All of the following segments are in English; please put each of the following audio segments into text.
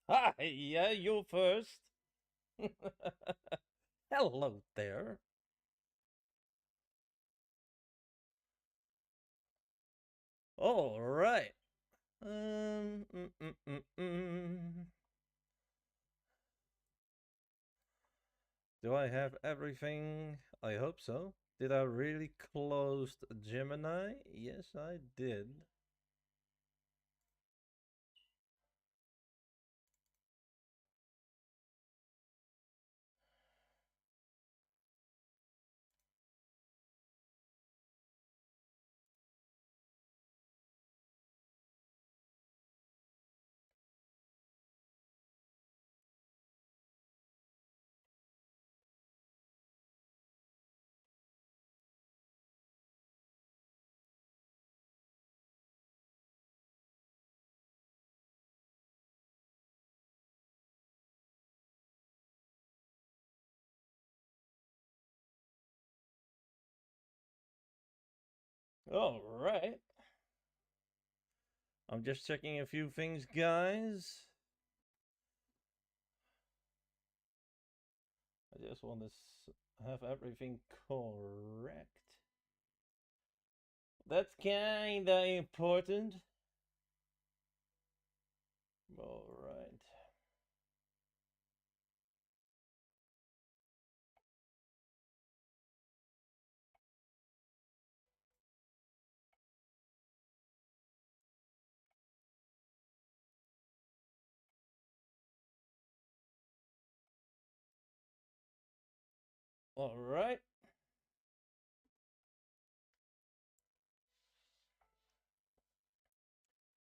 Hi, yeah, you first. Hello there. All right. Um, mm, mm, mm, mm. Do I have everything? I hope so. Did I really close Gemini? Yes, I did. All right. I'm just checking a few things, guys. I just want to have everything correct. That's kinda important. All right. All right.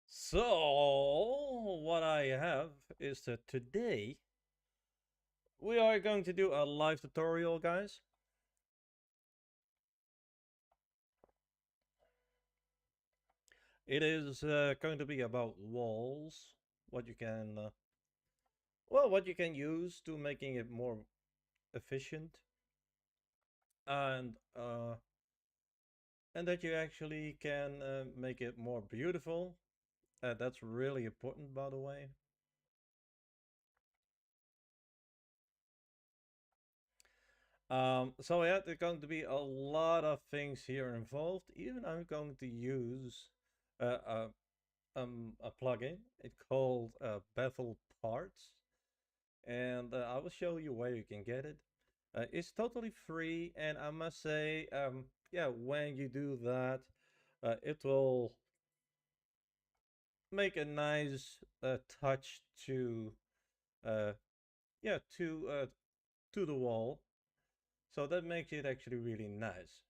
So, what I have is that today we are going to do a live tutorial, guys. It is going to be about walls, what you can, what you can use to making it more efficient, and uh, and that you actually can make it more beautiful. That's really important, by the way. So yeah, there's going to be a lot of things here involved. Even I'm going to use uh, a, a plugin. It's called Bevel Parts, and I will show you where you can get it. It's totally free, and I must say, yeah, when you do that, it will make a nice touch to, uh, yeah, to the wall. So that makes it actually really nice.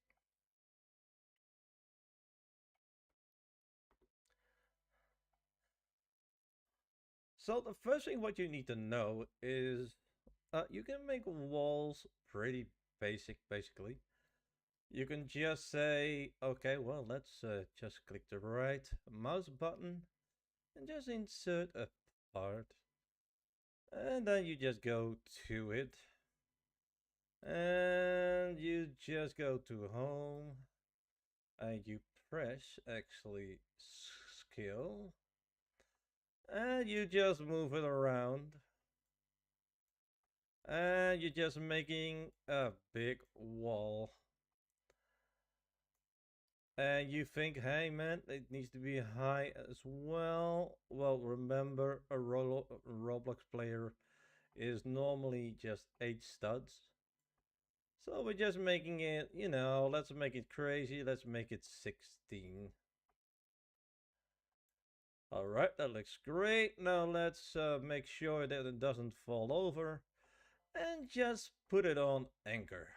So the first thing what you need to know is you can make walls pretty basic, basically. You can just say, okay, well, let's just click the right mouse button and just insert a part. And then you just go to it. And you just go to home. And you press actually skill. And you just move it around. And you're just making a big wall. And you think, hey man, it needs to be high as well. Well, remember, a Roblox player is normally just 8 studs. So we're just making it, let's make it crazy. Let's make it 16. All right, that looks great. Now let's make sure that it doesn't fall over. And just put it on anchor.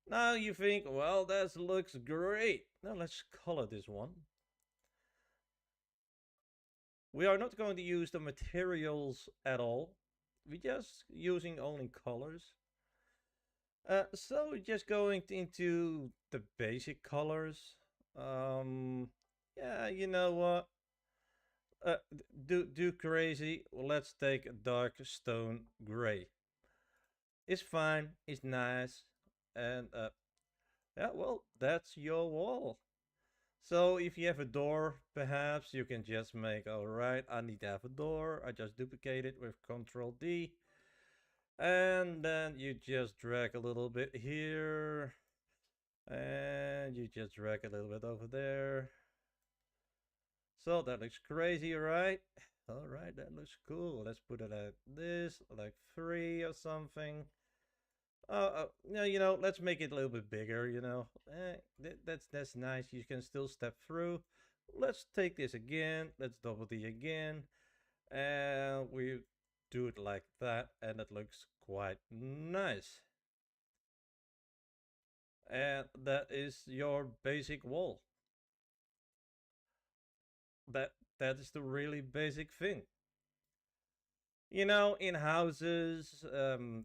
Now you think, well, that looks great. Now let's color this one. We are not going to use the materials at all. We're just using only colors. So we're just going into the basic colors. Yeah, you know what? Do crazy. Let's take a dark stone gray. It's fine. It's nice. And yeah, well, that's your wall. So if you have a door, perhaps you can just make, all right, I need to have a door. I just duplicate it with Control D. And then you just drag a little bit here. And you just drag a little bit over there. So that looks crazy, right? All right, that looks cool. Let's put it at this, like 3 or something. No, let's make it a little bit bigger, that's nice. You can still step through. Let's take this again. Let's double D again. And we do it like that, and it looks quite nice. And that is your basic wall. That is the really basic thing. In houses,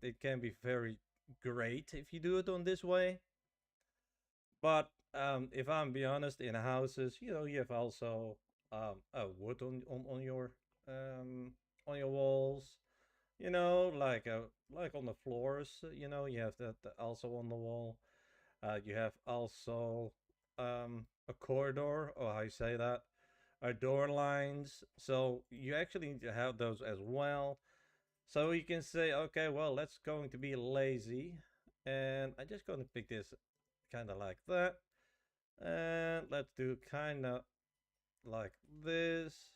it can be very great if you do it on this way. But if I'm be honest, in houses, you have also wood on your walls. Like on the floors. You have that also on the wall. You have also a corridor, or how you say that, door lines. So you actually need to have those as well. So you can say, okay, well, let's going to be lazy, and I'm just going to pick this kind of like that, and let's do kind of like this,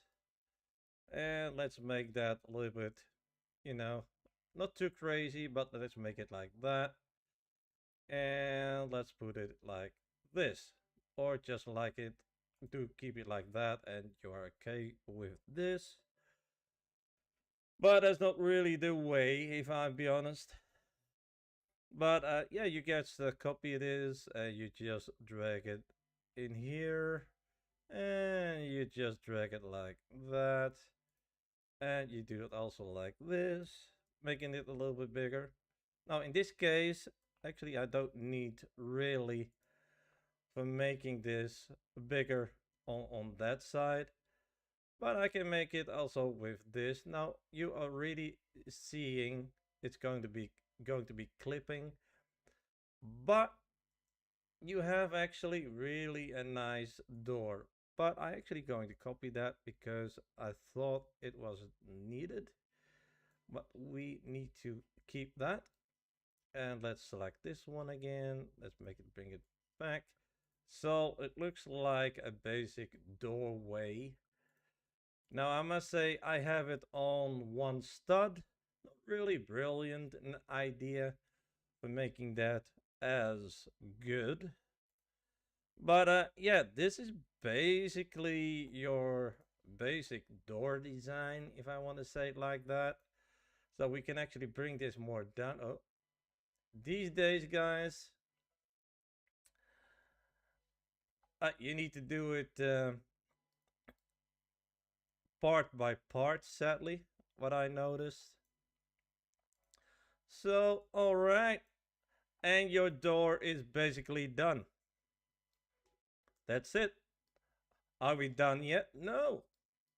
and let's make that a little bit, you know, not too crazy, but let's make it like that, and let's put it like this, or just like it, to keep it like that, and you are okay with this. But that's not really the way, if I be honest. But yeah, you get the copy it is, you just drag it in here, and you just drag it like that, and you do it also like this, making it a little bit bigger. Now in this case, actually I don't need really for making this bigger on that side, but I can make it also with this. Now you are really seeing it's going to be clipping, but you have actually really a nice door. But I actually going to copy that because I thought it wasn't needed, but we need to keep that. And let's select this one again. Let's bring it back. So it looks like a basic doorway. Now I must say I have it on one stud. Not really brilliant an idea for making that as good. But yeah, this is basically your basic door design, if I want to say it like that. So we can actually bring this more down. Oh, these days, guys, you need to do it part by part, sadly, what I noticed. So, alright, and your door is basically done. That's it. Are we done yet? No,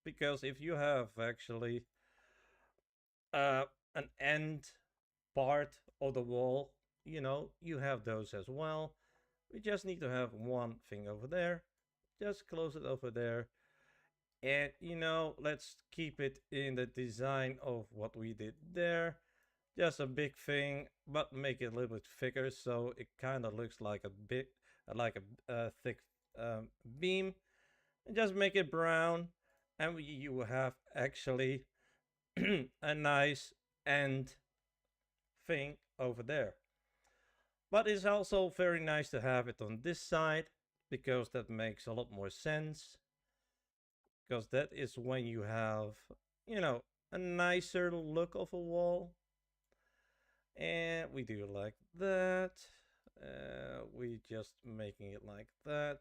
because if you have actually uh, an end part of the wall, you have those as well. We just need to have one thing over there. Just close it over there. And, let's keep it in the design of what we did there. Just a big thing, but make it a little bit thicker so it kind of looks like a thick beam. And just make it brown, and you have actually a nice end thing over there. But it's also very nice to have it on this side, because that makes a lot more sense. Because that is when you have, a nicer look of a wall. And we do it like that. We just making it like that.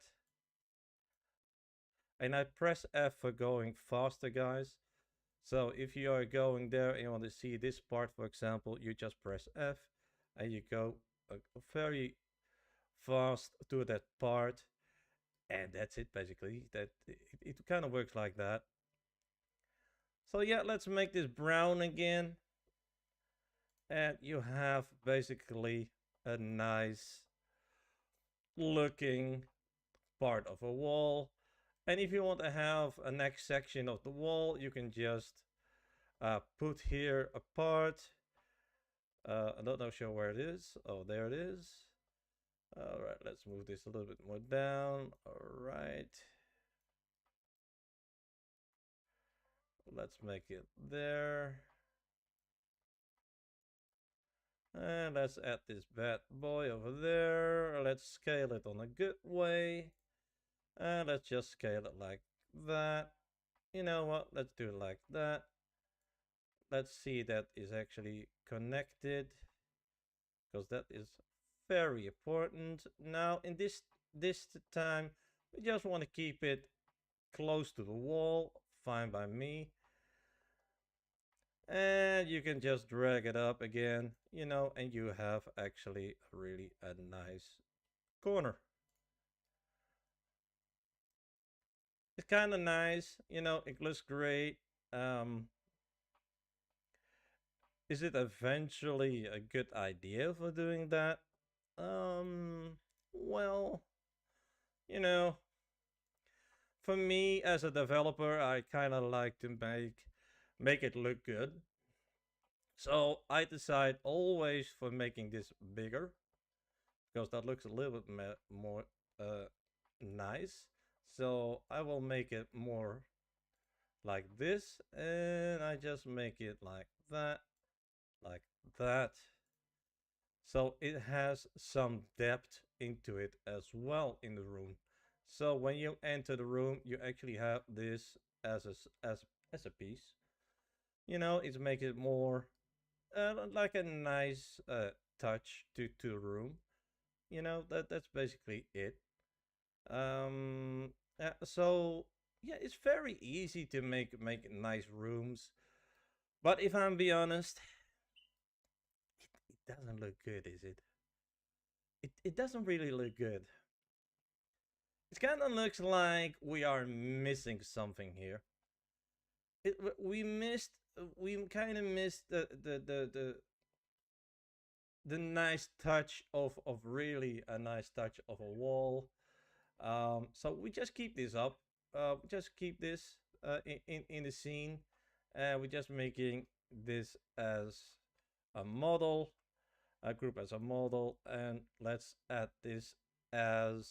And I press F for going faster, guys. So if you are going there and you want to see this part, for example, you just press F and you go very fast to that part, and that's it basically. It kind of works like that. So yeah, let's make this brown again, and you have basically a nice looking part of a wall. And if you want to have a next section of the wall, you can just put here a part. I don't know sure where it is. Oh, there it is. All right, let's move this a little bit more down. All right. Let's make it there. And let's add this bad boy over there. Let's scale it on a good way. And let's just scale it like that. You know what? Let's do it like that. Let's see that is actually connected, because that is very important. Now in this time, we just want to keep it close to the wall. Fine by me. And you can just drag it up again, you know, and you have actually really a nice corner. It's kind of nice, you know, it looks great. Is it eventually a good idea for doing that? Well, you know, for me as a developer, I kind of like to make it look good. So I decide always for making this bigger, because that looks a little bit more nice. So I will make it more like this, and I just make it like that, like that. So it has some depth into it as well in the room. So when you enter the room, you actually have this as a piece. You know, it's make it more like a nice touch to the room. You know, that's basically it. So yeah, it's very easy to make nice rooms. But if I'm be honest, it doesn't look good, is it? It doesn't really look good. It kind of looks like we are missing something here. We kind of missed the nice touch of really a nice touch of a wall. So we just keep this up. Just keep this in the scene. We're just making this as a model, a group as a model, and let's add this as,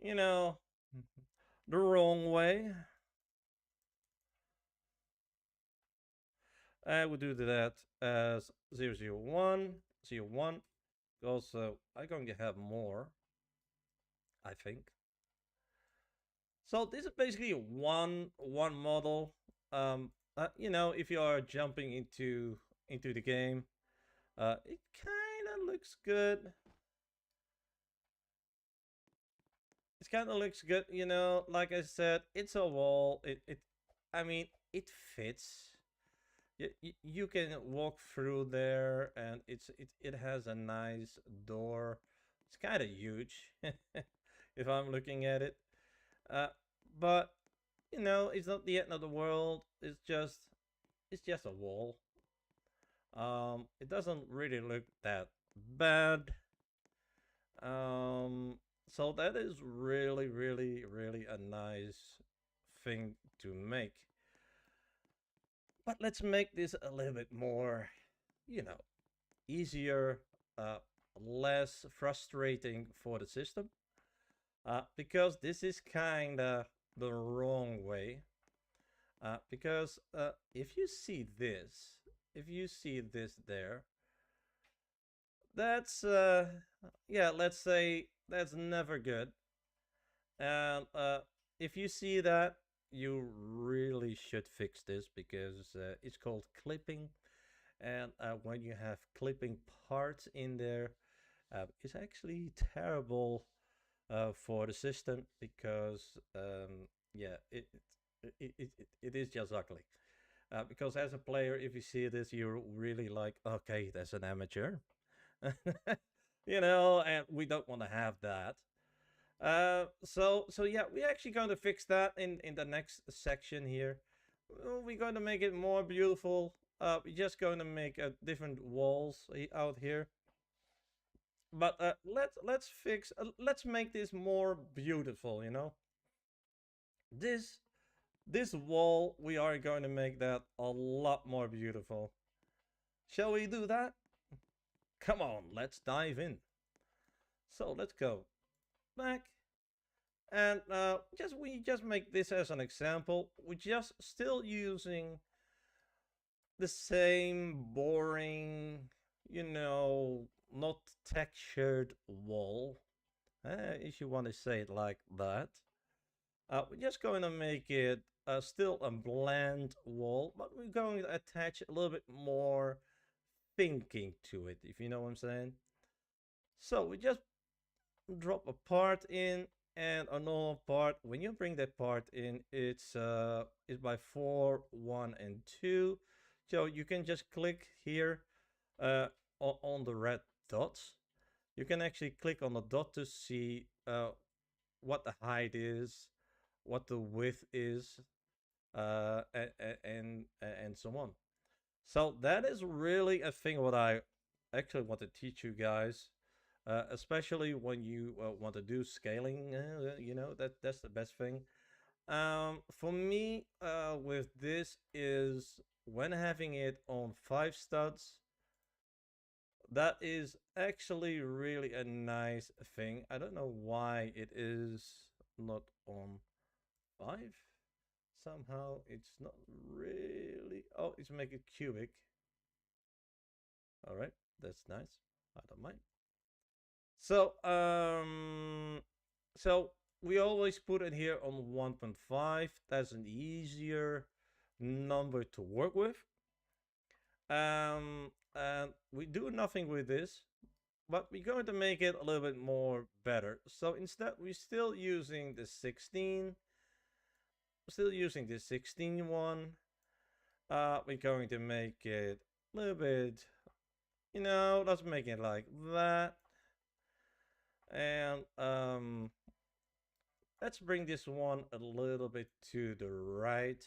you know, the wrong way. I will do that as 001, 01. Also, I'm going to have more, I think. So this is basically one model. You know, if you are jumping into the game, it kind of looks good. It kind of looks good, you know. Like I said, it's a wall. I mean, it fits. You can walk through there, and it has a nice door. It's kind of huge, if I'm looking at it. Uh, but you know, it's not the end of the world. It's just a wall. It doesn't really look that bad. So that is really, really, really a nice thing to make. But let's make this a little bit more, you know, easier, less frustrating for the system. Because this is kind of the wrong way. Because if you see this, there, that's yeah, let's say that's never good. And if you see that, you really should fix this, because it's called clipping. And when you have clipping parts in there, it's actually terrible for the system, because yeah, it is just ugly. Because as a player, if you see this, you're really like, okay, that's an amateur. You know, and we don't want to have that. So yeah, we're actually going to fix that in the next section here. We're going to make it more beautiful. We're just going to make different walls out here. But let's make this more beautiful, you know. This this wall, we are going to make that a lot more beautiful. Shall we do that? Come on, let's dive in. So let's go back and we just make this as an example. We're just still using the same boring, you know, not textured wall, if you want to say it like that. We're just going to make it still a bland wall, but we're going to attach a little bit more thinking to it, if you know what I'm saying. So we just drop a part in and a normal part. When you bring that part in, it's by 4, 1, and 2. So you can just click here on the red dots. You can actually click on the dot to see what the height is, what the width is, and so on. So that is really a thing what I actually want to teach you guys, especially when you want to do scaling. You know, that's the best thing. For me, with this is when having it on 5 studs, that is actually really a nice thing. I don't know why it is not on 5. Somehow it's not really. Oh, it's make it cubic. All right, that's nice. I don't mind. So so we always put it here on 1.5. That's an easier number to work with. And we do nothing with this, but we're going to make it a little bit more better. So instead, we're still using the 16. Still using the 16 one. We're going to make it a little bit, you know, let's make it like that. And let's bring this one a little bit to the right,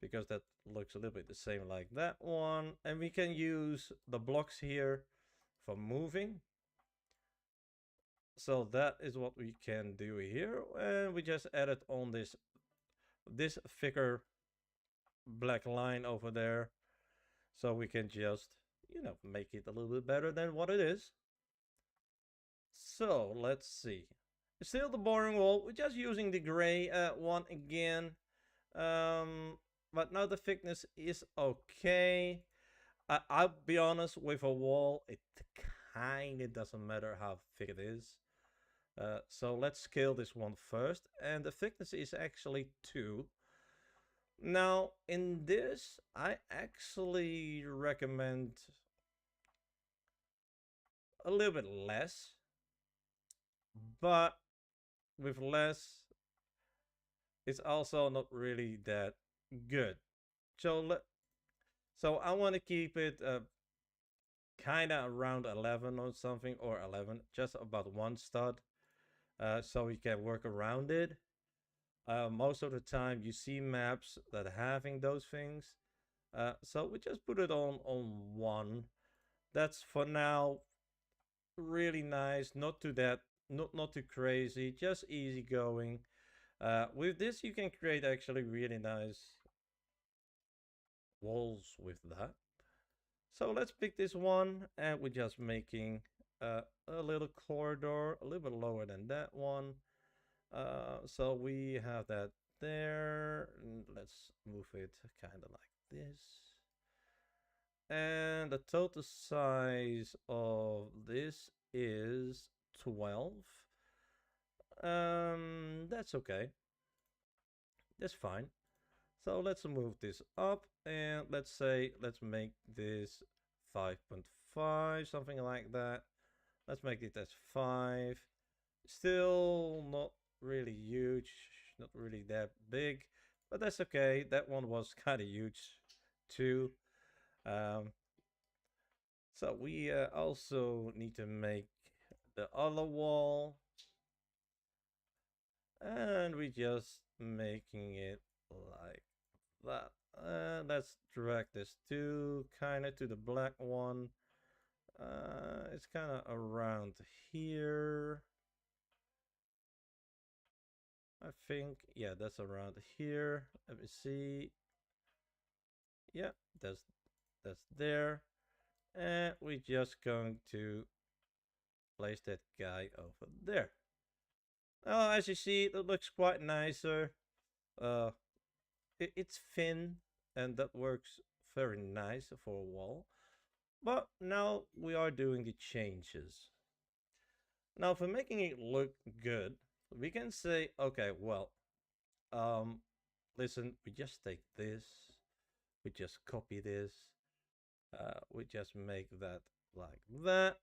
because that looks a little bit the same like that one. And we can use the blocks here for moving. So that is what we can do here. And we just added on this thicker black line over there. So we can just, you know, make it a little bit better than what it is. So let's see. Still the boring wall. We're just using the gray one again. But now the thickness is okay. I'll be honest, with a wall, it kind of doesn't matter how thick it is. So let's scale this one first. And the thickness is actually 2. Now, in this, I actually recommend a little bit less. But with less, it's also not really that good. So I want to keep it kind of around 11 or something, or 11, just about 1 stud, so we can work around it. Most of the time you see maps that are having those things, so we just put it on 1. That's for now really nice, not too not too crazy, just easy going. With this you can create actually really nice walls with that. So let's pick this one, and we're just making a little corridor a little bit lower than that one. So we have that there. Let's move it kind of like this. And the total size of this is 12. That's okay. That's fine. So let's move this up, and let's make this 5.5, something like that. Let's make it as 5. Still not really huge, not really that big, but that's okay. That one was kind of huge too. So we also need to make the other wall, and we just making it like that. Let's drag this to kind of to the black one. It's kind of around here. I think, yeah, that's around here. Let me see. Yeah, that's there. And we're just going to place that guy over there. Oh, as you see, it looks quite nicer. Uh, it's thin, and that works very nice for a wall. But now we are doing the changes. Now, for making it look good, we can say, okay, well, um, listen, we just take this, we just copy this, we just make that like that,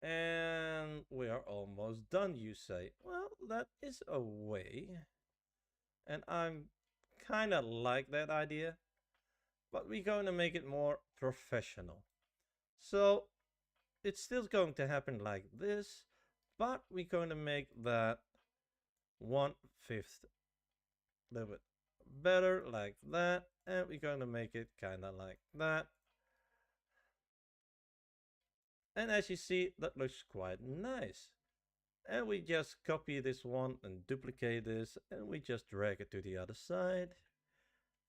and we are almost done, you say. Well, that is a way, and I'm kind of like that idea, but we're going to make it more professional. So it's still going to happen like this, but we're going to make that 1/5 a little bit better like that, and we're going to make it kind of like that. And as you see, that looks quite nice. And we just copy this one and duplicate this, and we just drag it to the other side.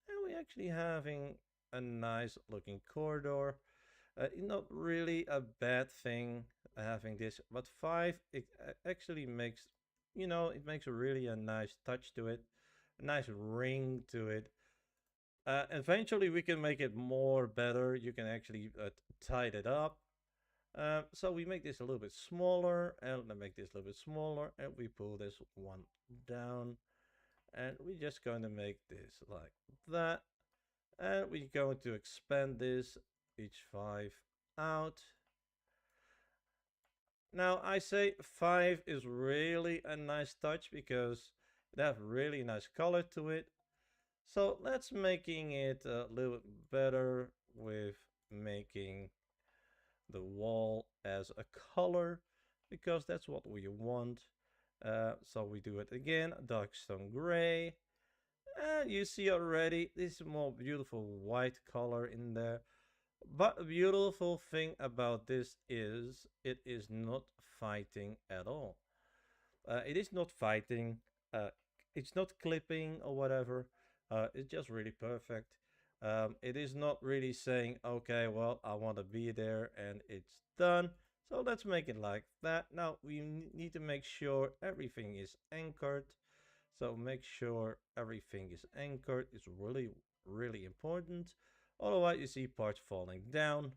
And we're actually having a nice looking corridor. Not really a bad thing having this, but 5, it actually makes, it makes really a nice touch to it, a nice ring to it. Eventually we can make it more better. You can actually tight it up. So we make this a little bit smaller, and make this a little bit smaller, and we pull this one down, and we're just going to make this like that. And we're going to expand this each 5 out. Now I say 5 is really a nice touch because it has really nice color to it. So let's making it a little bit better with making the wall as a color, because that's what we want. So we do it again, dark stone gray. And you see already this more beautiful white color in there. But the beautiful thing about this is it is not fighting at all. It is not fighting. Uh, it's not clipping or whatever. It's just really perfect. It is not really saying, okay, well, I want to be there and it's done. So let's make it like that. Now we need to make sure everything is anchored. So make sure everything is anchored. It's really, really important. Otherwise, you see parts falling down.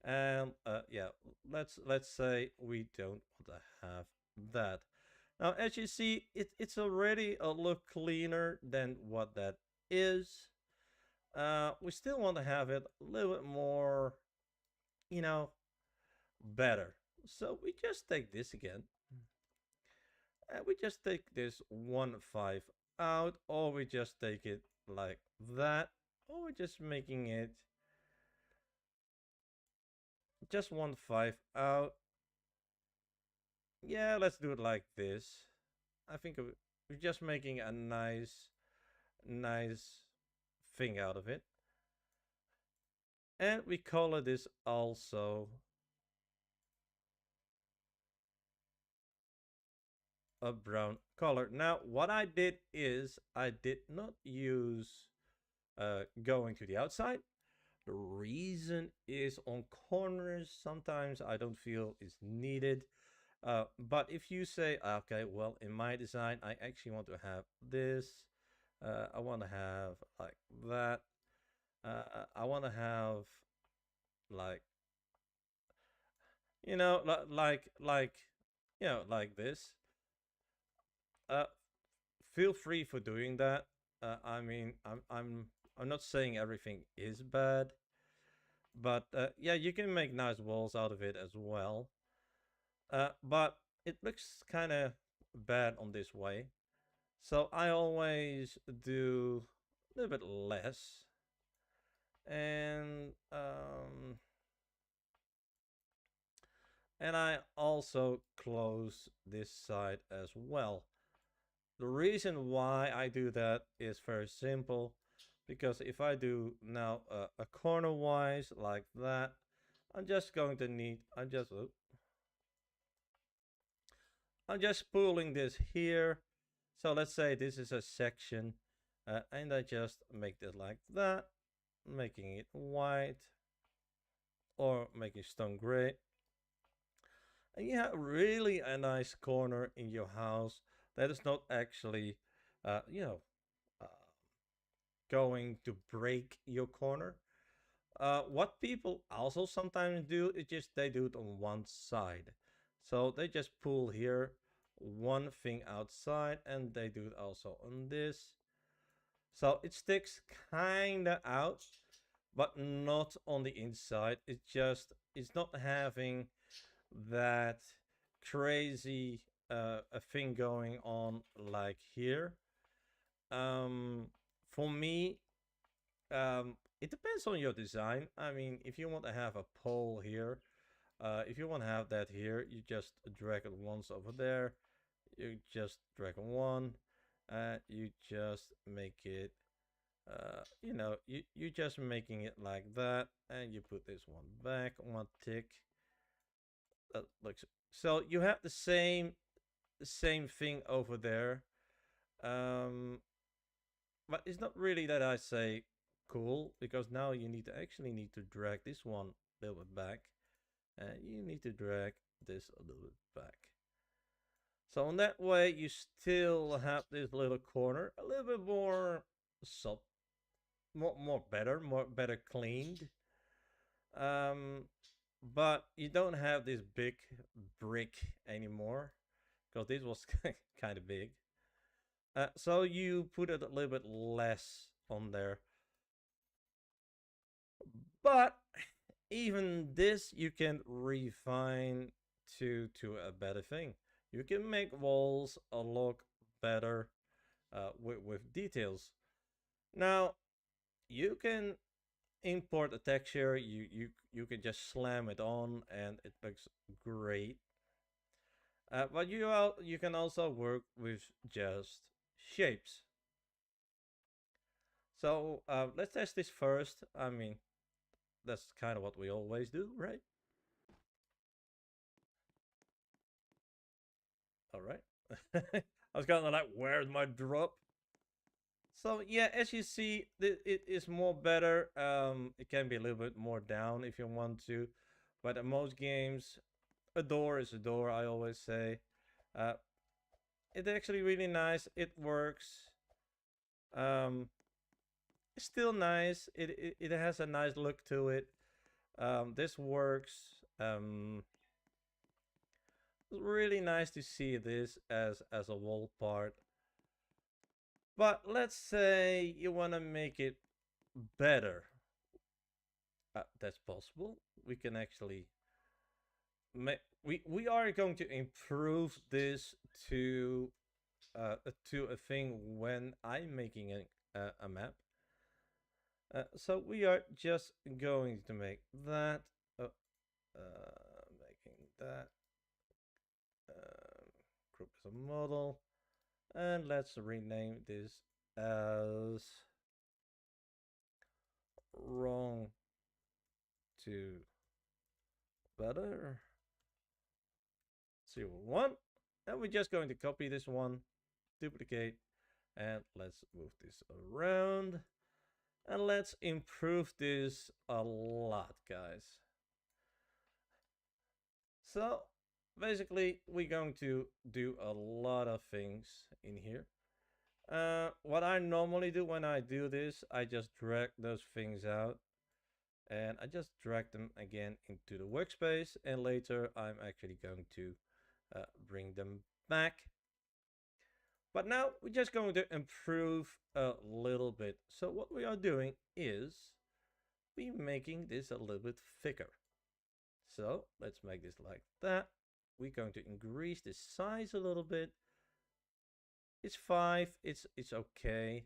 And yeah, let's say we don't want to have that. Now, as you see, it's already a look cleaner than what that is. We still want to have it a little bit more, you know, better. So we just take this again. And we just take this 1/5 out, or we just take it like that, or we're just making it just 1/5 out. Yeah, let's do it like this. I think we're just making a nice thing out of it. And we color this also a brown color. Now, what I did is I did not use going to the outside. The reason is on corners, sometimes I don't feel is needed. But if you say, okay, well, in my design, I actually want to have this. I want to have like that. I want to have like, like, like this. Uh, Feel free for doing that. I mean, I'm not saying everything is bad, but yeah, you can make nice walls out of it as well. But it looks kind of bad on this way. So I always do a little bit less. And I also close this side as well. The reason why I do that is very simple, because if I do now a corner wise like that, I'm just going to need, I'm just pulling this here. So let's say this is a section, and I just make this like that, making it white or making stone gray. And you have really a nice corner in your house that is not actually, uh, you know, uh, going to break your corner. What people also sometimes do is just they do it on one side. So they just pull here one thing outside and they do it also on this. So it sticks kinda out, but not on the inside. It's not having that crazy a thing going on like here. For me, it depends on your design. I mean, if you want to have a pole here, if you want to have that here, you just drag it once over there. You just drag one, you just make it, you just making it like that, and you put this one back, one tick. That looks so. You have the same thing over there. Um, but it's not really that I say cool, because now you actually need to drag this one a little bit back, and you need to drag this a little bit back. So in that way, you still have this little corner a little bit more sub, more better cleaned. Um, but you don't have this big brick anymore, because this was kind of big. So you put it a little bit less on there. But even this you can refine to a better thing. You can make walls look better with details. Now you can import a texture. You can just slam it on and it looks great. But you can also work with just shapes. So let's test this first. I mean, that's kind of what we always do, right? All right. I was kind of like, where's my drop? So yeah, as you see, it is more better. It can be a little bit more down if you want to, but in most games, a door is a door. I always say, uh, it's actually really nice. It works. Um, it's still nice. It has a nice look to it. This works. It's really nice to see this as a wall part. But let's say you want to make it better. That's possible. We can actually we are going to improve this to a thing when I'm making a map. So we are just going to make that, making that group as a model, and let's rename this as wrong to better 01, and we're just going to copy this one, duplicate, and let's move this around, and let's improve this a lot, guys. So basically we're going to do a lot of things in here. What I normally do when I do this, I just drag those things out and I just drag them again into the workspace, and later I'm actually going to bring them back. But now we're just going to improve a little bit. So what we are doing is we're making this a little bit thicker. So let's make this like that. We're going to increase the size a little bit. It's 5, it's okay.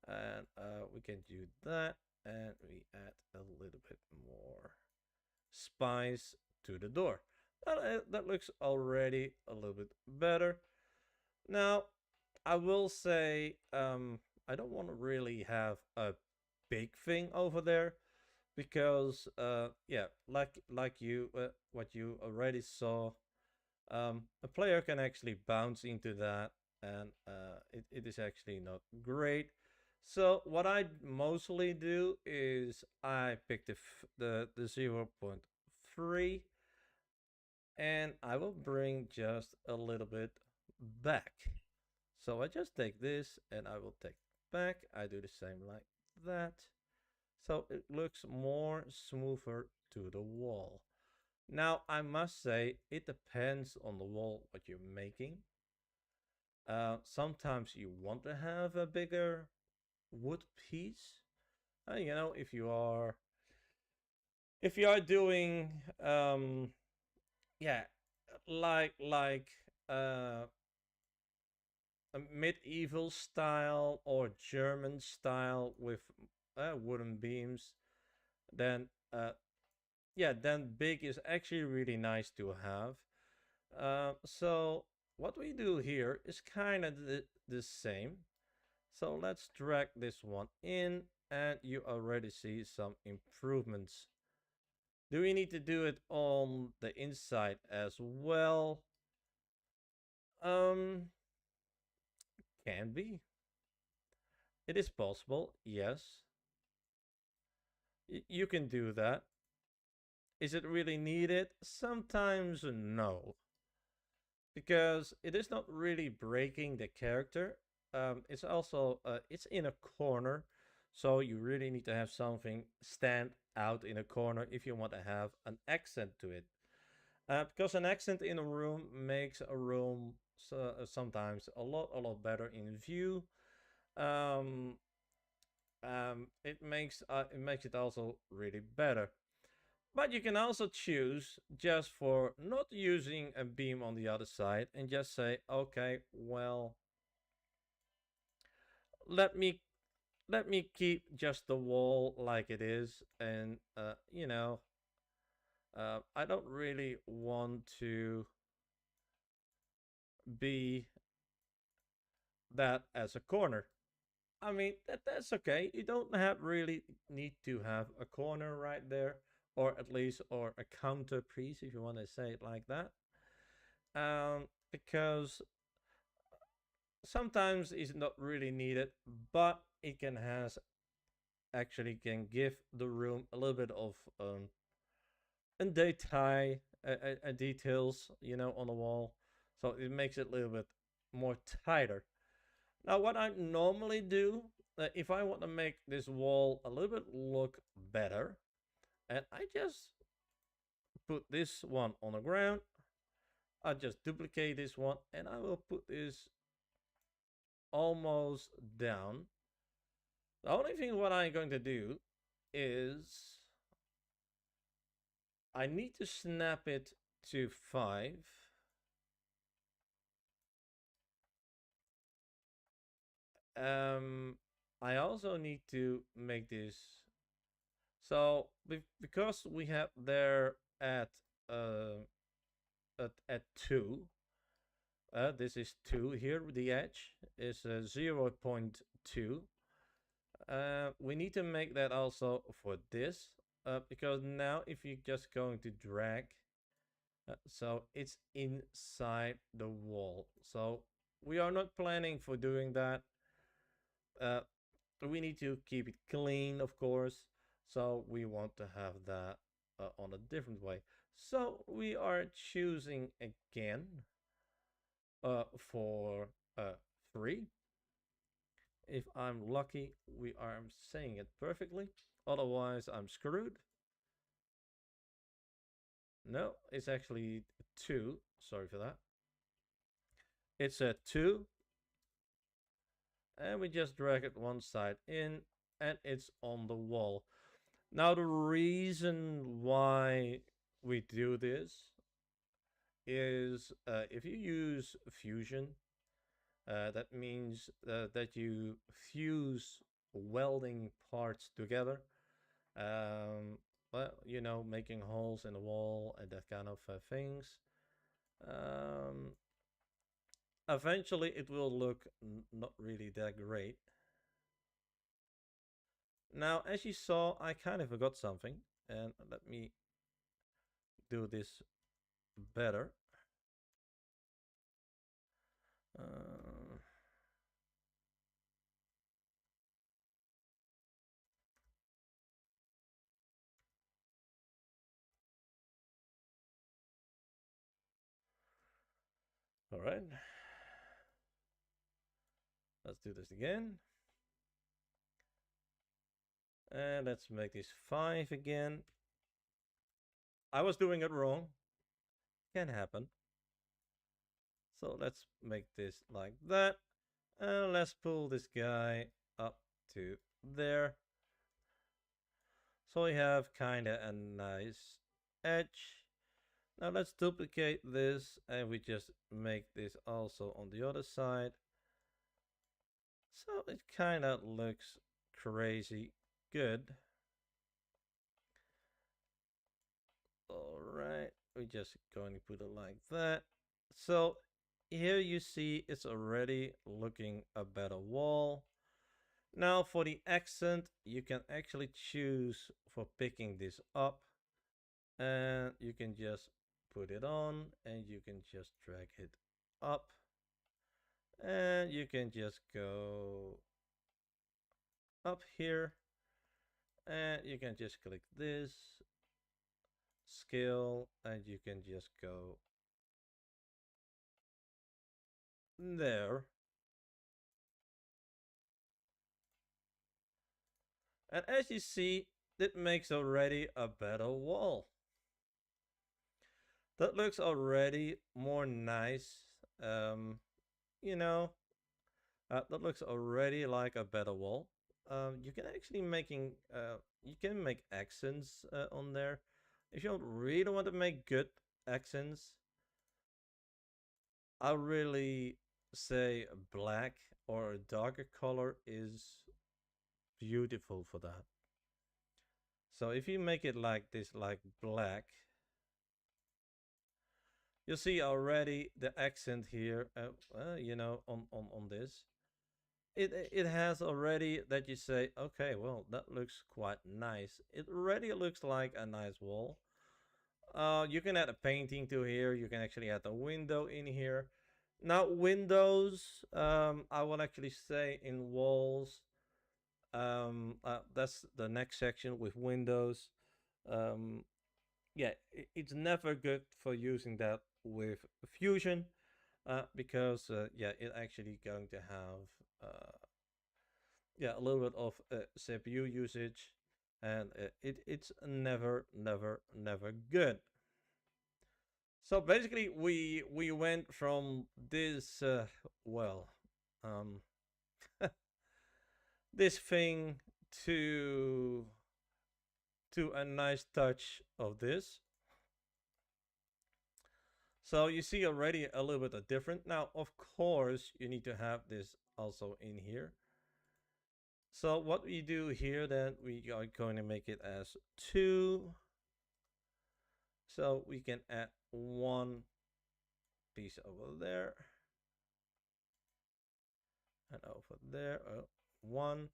And we can do that. And we add a little bit more spice to the door. That looks already a little bit better. Now, I will say I don't want to really have a big thing over there, because yeah, like you what you already saw, a player can actually bounce into that, and it is actually not great. So what I mostly do is I pick the 0.3, and I will bring just a little bit back. So I just take this and I will take back. I do the same like that. So it looks more smoother to the wall. Now I must say it depends on the wall what you're making. Sometimes you want to have a bigger wood piece. You know, if you are doing yeah, like uh a medieval style or German style with wooden beams, then yeah, then big is actually really nice to have. So what we do here is kind of the same. So let's drag this one in, and you already see some improvements. Do we need to do it on the inside as well? Um, can be. It is possible, yes. You can do that. Is it really needed? Sometimes no. Because it is not really breaking the character. It's also it's in a corner, so you really need to have something stand out in a corner if you want to have an accent to it. Because an accent in a room makes a room sometimes a lot better in view. Um, it makes it also really better. But you can also choose just for not using a beam on the other side and just say, okay, well, let me let me keep just the wall like it is, and you know, I don't really want to be that as a corner. I mean, that's okay. You don't have really need to have a corner right there, or at least or a counter piece if you want to say it like that. Because sometimes it's not really needed, but it can has actually can give the room a little bit of and detail, details, you know, on the wall, so it makes it a little bit more tighter. Now, what I normally do, if I want to make this wall a little bit look better, and I just put this one on the ground, I just duplicate this one, and I will put this almost down. The only thing what I'm going to do is I need to snap it to 5. Um, I also need to make this so because we have there uh at 2. This is 2 here. The edge is 0.2. We need to make that also for this because now if you're just going to drag, so it's inside the wall. So we are not planning for doing that. Uh, we need to keep it clean, of course. So we want to have that on a different way. So we are choosing again for 3. If I'm lucky, we are saying it perfectly. Otherwise, I'm screwed. No, it's actually 2. Sorry for that. It's a 2. And we just drag it one side in, and it's on the wall. Now, the reason why we do this is if you use Fusion, that means that you fuse welding parts together. Well, you know, making holes in the wall and that kind of things. Um, Eventually, it will look not really that great. Now, as you saw, I kind of forgot something, and let me do this better. Uh, all right, let's do this again. And let's make this 5 again. I was doing it wrong. Can happen. So let's make this like that. And let's pull this guy up to there. So we have kind of a nice edge. Now let's duplicate this and we just make this also on the other side. So it kind of looks crazy good. Alright, we're just going to put it like that. So here you see it's already looking a better wall. Now for the accent, you can actually choose for picking this up. And you can just put it on and you can just drag it up. And you can just go up here. And you can just click this scale and you can just go there. And as you see, it makes already a better wall. That looks already more nice. You know, that looks already like a better wall. You can actually you can make accents on there. If you don't really want to make good accents, I really say black or a darker color is beautiful for that. So if you make it like this, like black, you see already the accent here, you know, on this. It has already that you say, okay, well, that looks quite nice. It already looks like a nice wall. You can add a painting to here. You can actually add a window in here. Now, windows, I will actually say in walls. That's the next section with windows. Um, yeah, it's never good for using that with Fusion because yeah, it actually going to have yeah, a little bit of CPU usage, and it's never good. So basically, we went from this well, um, this thing to a nice touch of this. So you see already a little bit of different. Now, of course, you need to have this also in here. So what we do here, then we are going to make it as 2. So we can add one piece over there. And over there, 1.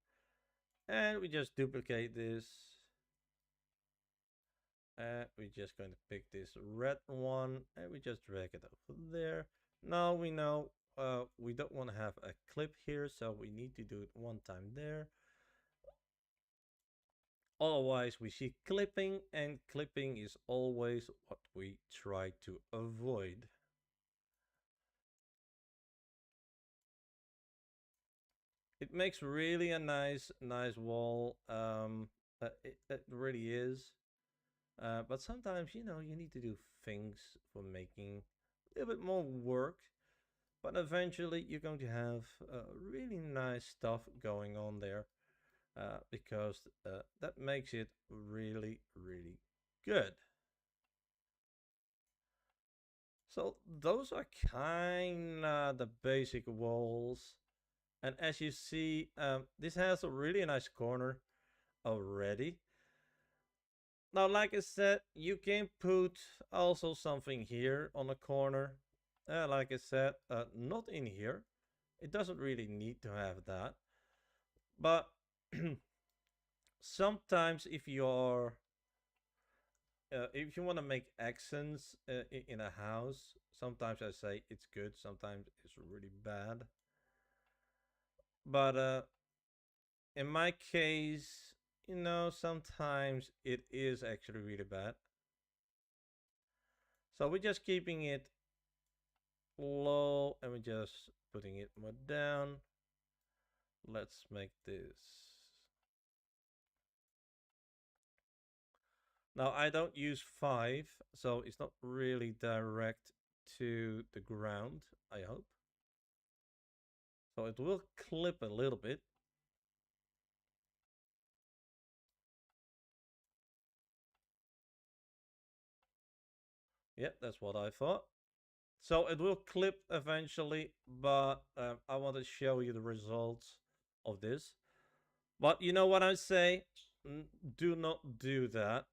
And we just duplicate this. And we're just going to pick this red one and we just drag it over there. Now we know we don't want to have a clip here, so we need to do it one time there. Otherwise we see clipping, and clipping is always what we try to avoid. It makes really a nice wall. It really is. But sometimes, you know, you need to do things for making a little bit more work. But eventually you're going to have really nice stuff going on there because that makes it really good. So those are kind of the basic walls. And as you see, this has a really nice corner already. Now, like I said, you can put also something here on the corner. Like I said, not in here. It doesn't really need to have that. But sometimes if you want to make accents in a house, sometimes I say it's good, sometimes it's really bad. But in my case, sometimes it is actually really bad. So we're just keeping it low and we're just putting it more down. Let's make this. Now I don't use 5, so it's not really direct to the ground, I hope. So it will clip a little bit. Yeah, that's what I thought. So it will clip eventually, but I want to show you the results of this. But you know what I say? Do not do that.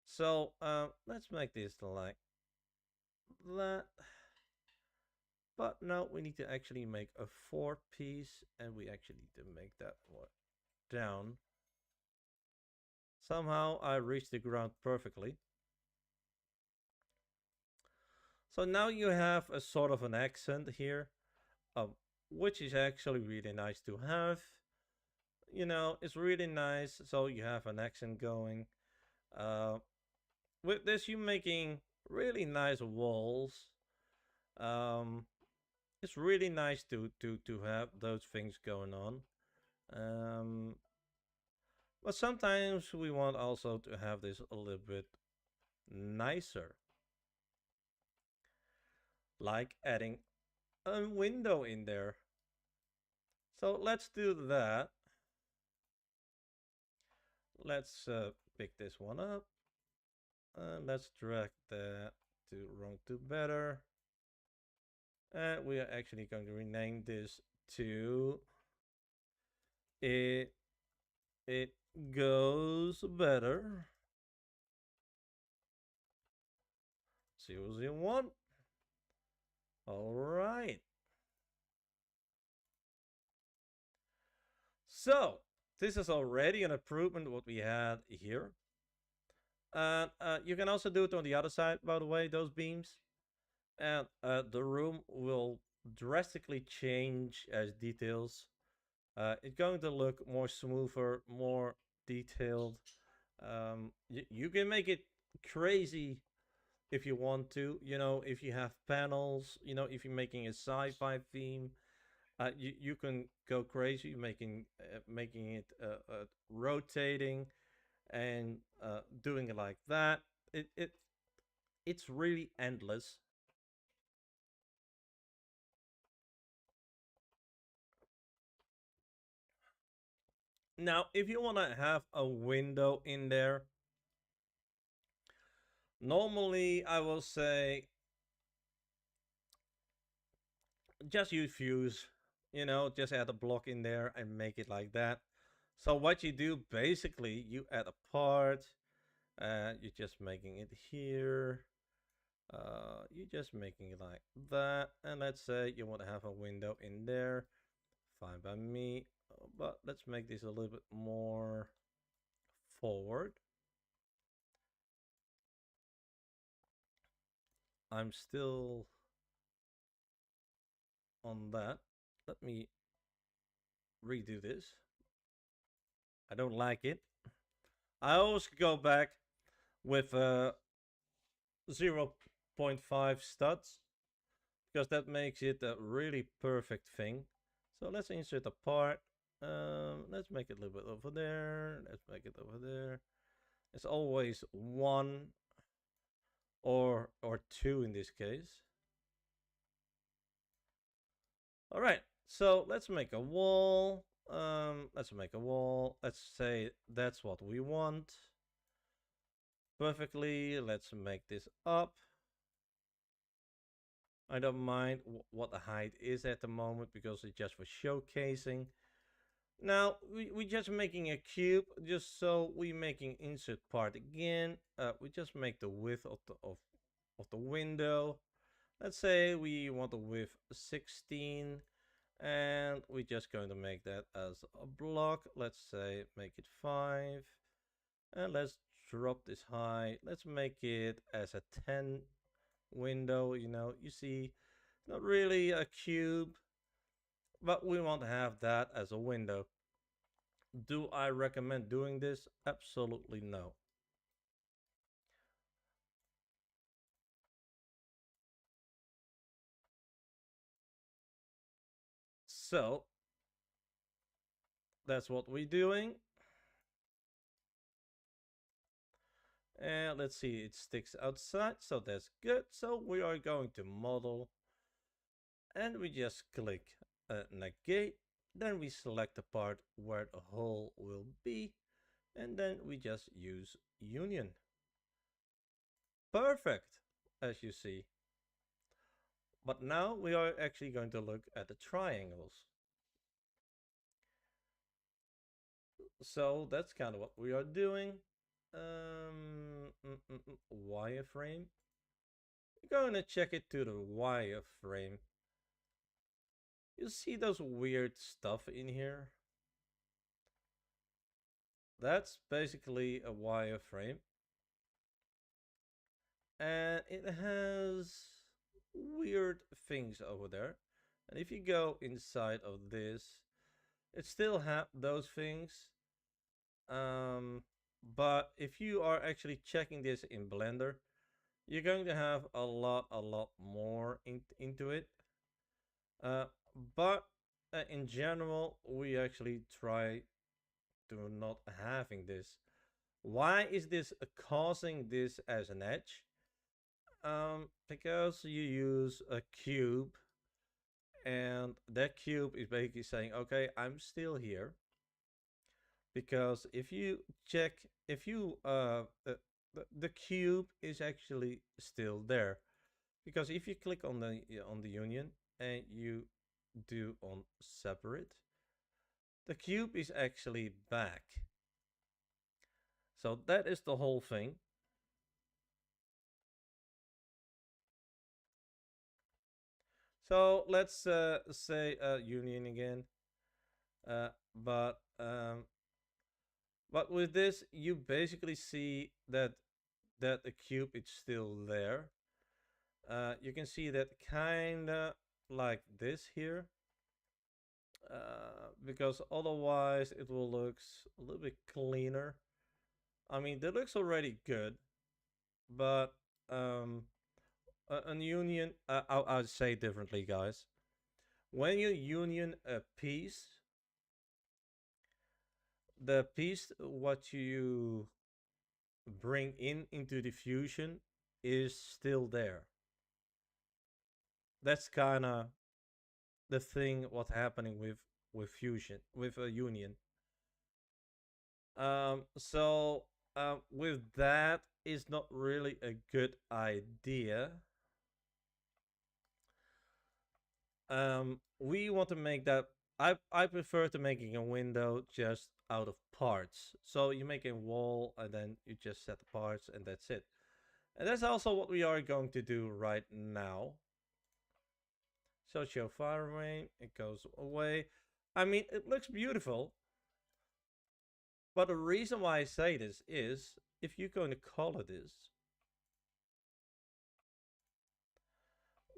So let's make this like that. But now we need to actually make a 4-piece, and we actually need to make that one down. Somehow I reached the ground perfectly. So now you have a sort of an accent here, which is actually really nice to have. It's really nice. So you have an accent going. Uh, with this, you're making really nice walls. Um, it's really nice to have those things going on. Um, but sometimes we want also to have this a little bit nicer, like adding a window in there. So let's do that. Let's pick this one up. And let's drag that to wrong to better. And we are actually going to rename this to it it goes better 001. All right. So this is already an improvement what we had here. And you can also do it on the other side, by the way, those beams. And the room will drastically change as details. It's going to look more smoother, more detailed. You can make it crazy if you want to. If you have panels, if you're making a sci-fi theme, you can go crazy making it rotating and doing it like that. It's really endless. Now, if you want to have a window in there, normally I will say just use fuse. Just add a block in there and make it like that. So what you do, basically, you add a part, you're just making it here. You're just making it like that. And let's say you want to have a window in there. Fine by me. But let's make this a little bit more forward. I'm still on that. Let me redo this. I don't like it. I always go back with 0.5 studs because that makes it a really perfect thing. So let's insert a part. Let's make it a little bit over there. Let's make it over there. It's always 1 or 2 in this case. All right, so let's make a wall. Let's make a wall. Let's say that's what we want. Perfectly. Let's make this up. I don't mind what the height is at the moment because it's just for showcasing. Now we're just making a cube, just so we're making insert part again. We just make the width of the window. Let's say we want the width 16. And we're just going to make that as a block. Let's say make it 5. And let's drop this height. Let's make it as a 10 window. You see, not really a cube, but we want to have that as a window. Do I recommend doing this? Absolutely no. So that's what we're doing. And let's see, it sticks outside, so that's good. So we are going to model, and we just click negate. Then we select the part where the hole will be, and then we just use union. Perfect, as you see. But now we are actually going to look at the triangles. So that's kind of what we are doing. Wireframe. We're going to check it to the wireframe. You see those weird stuff in here? That's basically a wireframe. And it has weird things over there. And if you go inside of this, it still have those things. But if you are actually checking this in Blender, you're going to have a lot more into it. But in general, we actually try to not having this. Why is this causing this as an edge? Because you use a cube, and that cube is basically saying, okay, I'm still here. Because if you check, if you the cube is actually still there. Because if you click on the union and you do on separate, the cube is actually back. So that is the whole thing. So let's say union again. Uh, but um, but with this, you basically see that the cube is still there. You can see that kinda like this here. Because otherwise it will look a little bit cleaner. I mean, that looks already good, but an union, I'll say differently, guys. When you union a piece, the piece what you bring into the fusion is still there. That's kind of the thing what's happening with fusion, with a union. So with that is not really a good idea. We want to make that. I prefer to making a window just out of parts. So you make a wall and then you just set the parts and that's it. And that's also what we are going to do right now. So show far away, it goes away. I mean, it looks beautiful. But the reason why I say this is, if you're going to color this,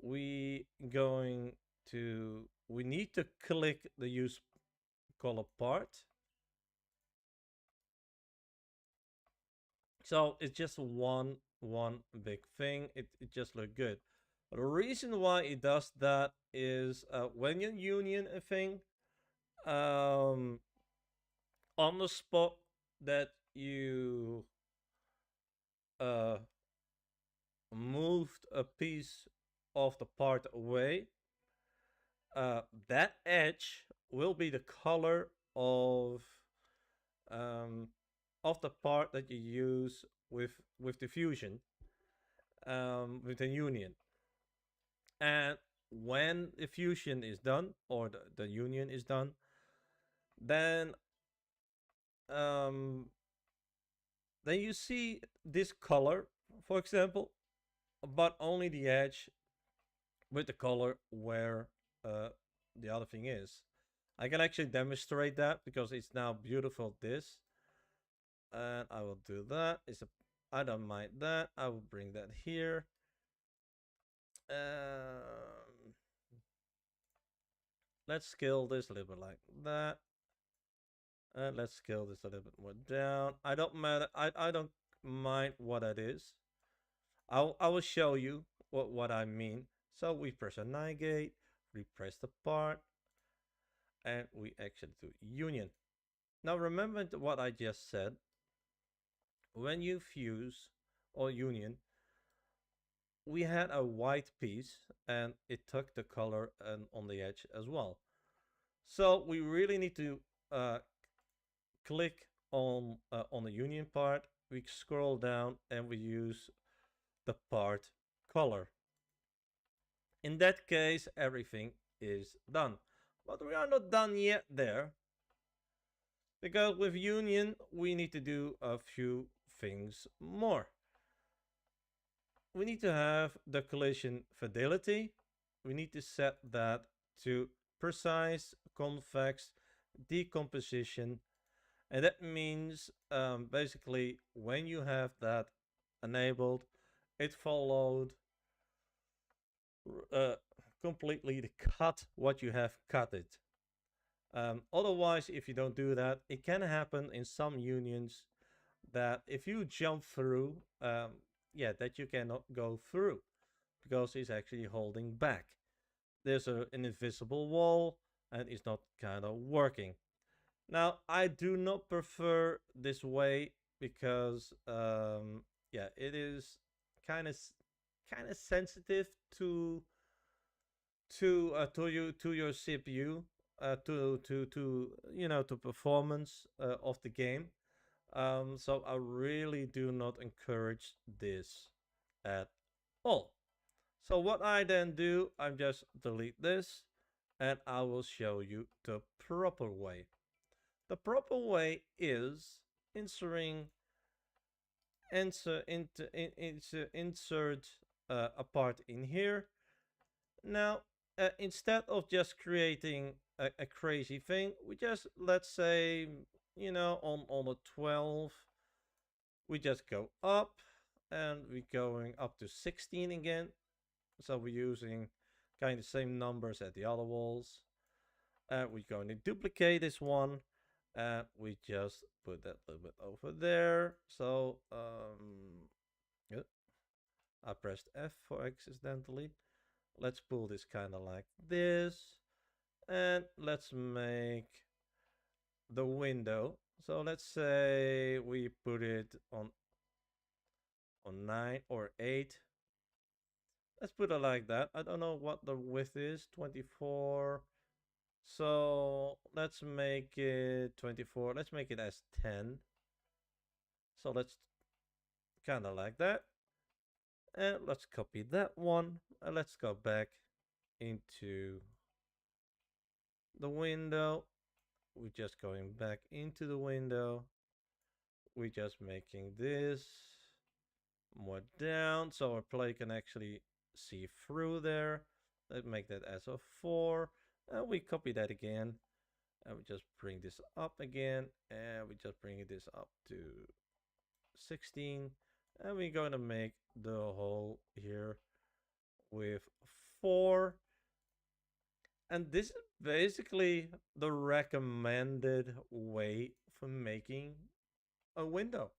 we need to click the use color part. So it's just one big thing. It just look good. But the reason why it does that is when you union a thing, on the spot that you moved a piece of the part away, that edge will be the color of the part that you use with the fusion, with the union. And when the fusion is done or the union is done, then um, then you see this color, for example, but only the edge with the color where the other thing is. I can actually demonstrate that because it's now beautiful this. And I will do that. I don't mind that. I will bring that here. Let's scale this a little bit like that. And let's scale this a little bit more down. I don't mind what it is. I will show you what I mean. So we press a navigate, we press the part, and we actually do union. Now remember what I just said. When you fuse or union, we had a white piece and it took the color on the edge as well. So we really need to click on the union part. We scroll down and we use the part color. In that case, everything is done. But we are not done yet there. Because with union, we need to do a few things more. We need to have the collision fidelity. We need to set that to precise, convex, decomposition. And that means basically when you have that enabled, it followed completely to cut what you have cut it. Otherwise, if you don't do that, it can happen in some unions that if you jump through, that you cannot go through because it's actually holding back. There's an invisible wall and it's not kind of working. Now, I do not prefer this way because, it is kind of sensitive to your CPU, to performance of the game. So I really do not encourage this at all. So what I then do, I just delete this and I will show you the proper way. The proper way is insert a part in here. Now, instead of just creating a crazy thing, we just, let's say, on a 12, we just go up and we're going up to 16 again. So we're using kind of the same numbers as the other walls. We're going to duplicate this one. We just put that a little bit over there. So I pressed F for accidentally. Let's pull this kind of like this. And let's make the window. So let's say we put it on 9 or 8. Let's put it like that. I don't know what the width is. 24. So let's make it 24. Let's make it as 10. So let's kind of like that. And let's copy that one. And let's go back into the window. We're just going back into the window. We're just making this more down so our player can actually see through there. Let's make that as a 4. And we copy that again. And we just bring this up again. And we just bring this up to 16. And we're going to make the whole here with 4. And this is basically the recommended way for making a window.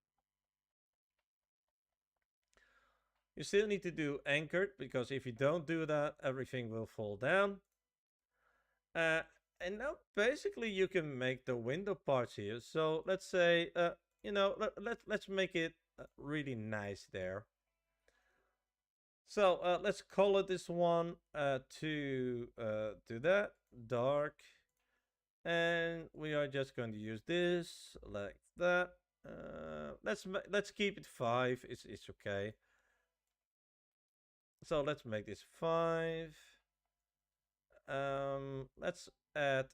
You still need to do anchored, because if you don't do that, everything will fall down. And now basically you can make the window parts here. So let's say, let's make it really nice there. So let's color this one to that dark, and we are just going to use this like that. Let's keep it 5. It's okay. So let's make this 5. Let's add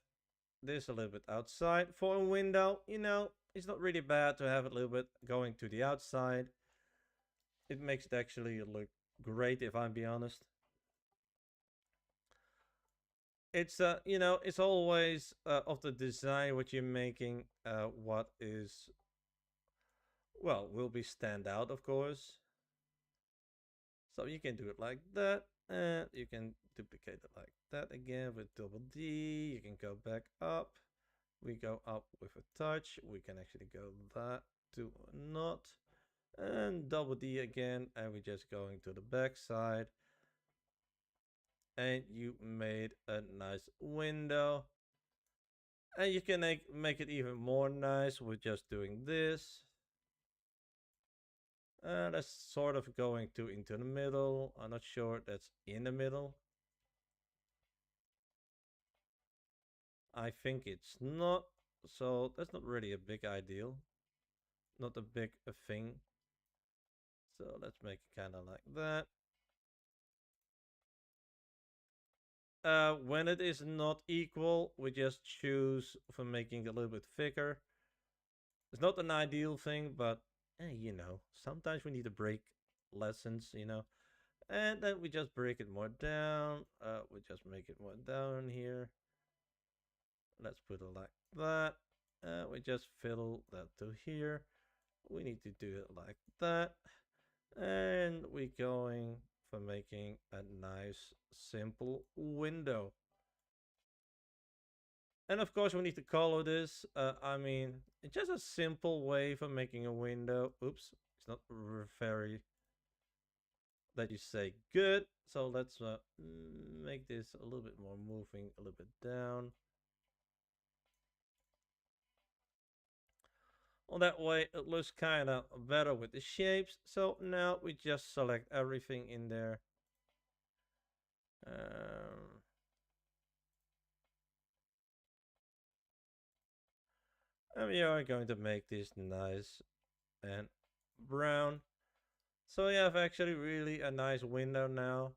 this a little bit outside for a window. It's not really bad to have it a little bit going to the outside. It makes it actually look great, if I'm being honest. It's you know, it's always of the design what you're making, what is, well, will be stand out, of course. So you can do it like that, and you can duplicate it like that again with double D. You can go back up. We go up with a touch. We can actually go that to not, and double D again, and we're just going to the back side. And you made a nice window. And you can make it even more nice with just doing this. That's sort of going to into the middle. I'm not sure that's in the middle. I think it's not. So that's not really a big ideal. Not a big thing. So let's make it kind of like that. When it is not equal, we just choose for making it a little bit thicker. It's not an ideal thing, but you know, sometimes we need to break lessons, you know. And then we just break it more down. We just make it more down here. Let's put it like that. We just fiddle that to here. We need to do it like that. And we're going for making a nice simple window. And of course we need to color this. I mean, it's just a simple way for making a window. Oops, it's not very that you say good. So let's make this a little bit more moving a little bit down. Well, that way it looks kind of better with the shapes. So now we just select everything in there. And we are going to make this nice and brown. So you have actually really a nice window now.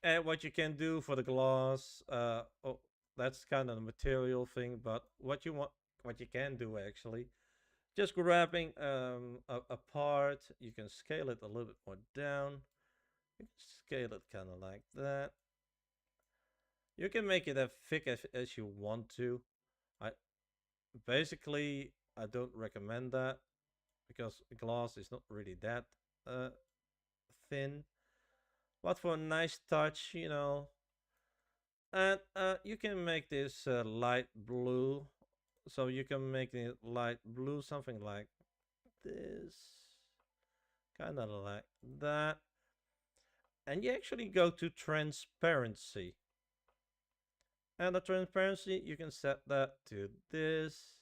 And what you can do for the glass, oh, that's kind of a material thing, but what you can do actually, just grabbing a part, you can scale it a little bit more down. You can scale it kind of like that. You can make it as thick as you want to. I basically I don't recommend that because glass is not really that thin. But for a nice touch, you know, and you can make this light blue. So you can make it light blue, something like this, kind of like that. And you actually go to transparency. And the transparency, you can set that to this.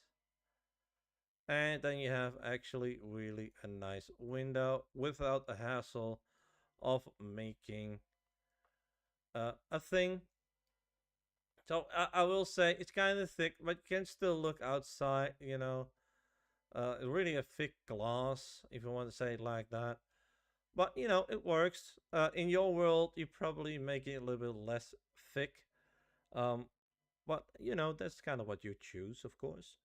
And then you have actually really a nice window without the hassle of making a thing. So I will say it's kind of thick, but you can still look outside, you know. Really a thick glass, if you want to say it like that. But, you know, it works. In your world, you probably make it a little bit less thick. Um, but, you know, that's kind of what you choose, of course.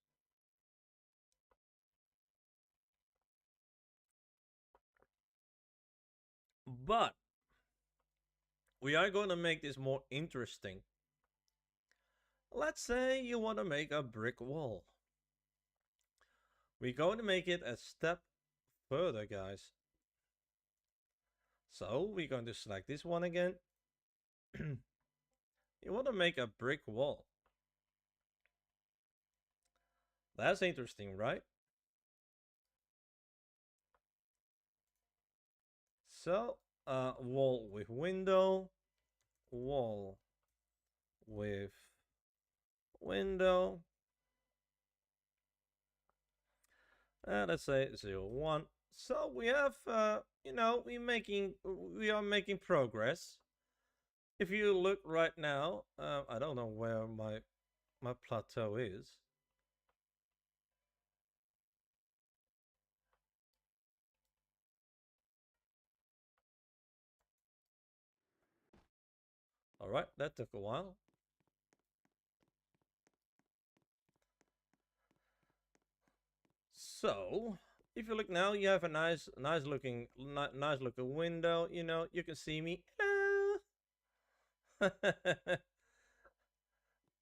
But we are going to make this more interesting. Let's say you want to make a brick wall. We're going to make it a step further, guys. So we're going to select this one again. You want to make a brick wall. That's interesting, right? So, wall with window, wall with window. Let's say 0, 1. So we have, you know, we are making progress. If you look right now, I don't know where my plateau is. All right, that took a while. So, if you look now, you have a nice looking window. You know, you can see me.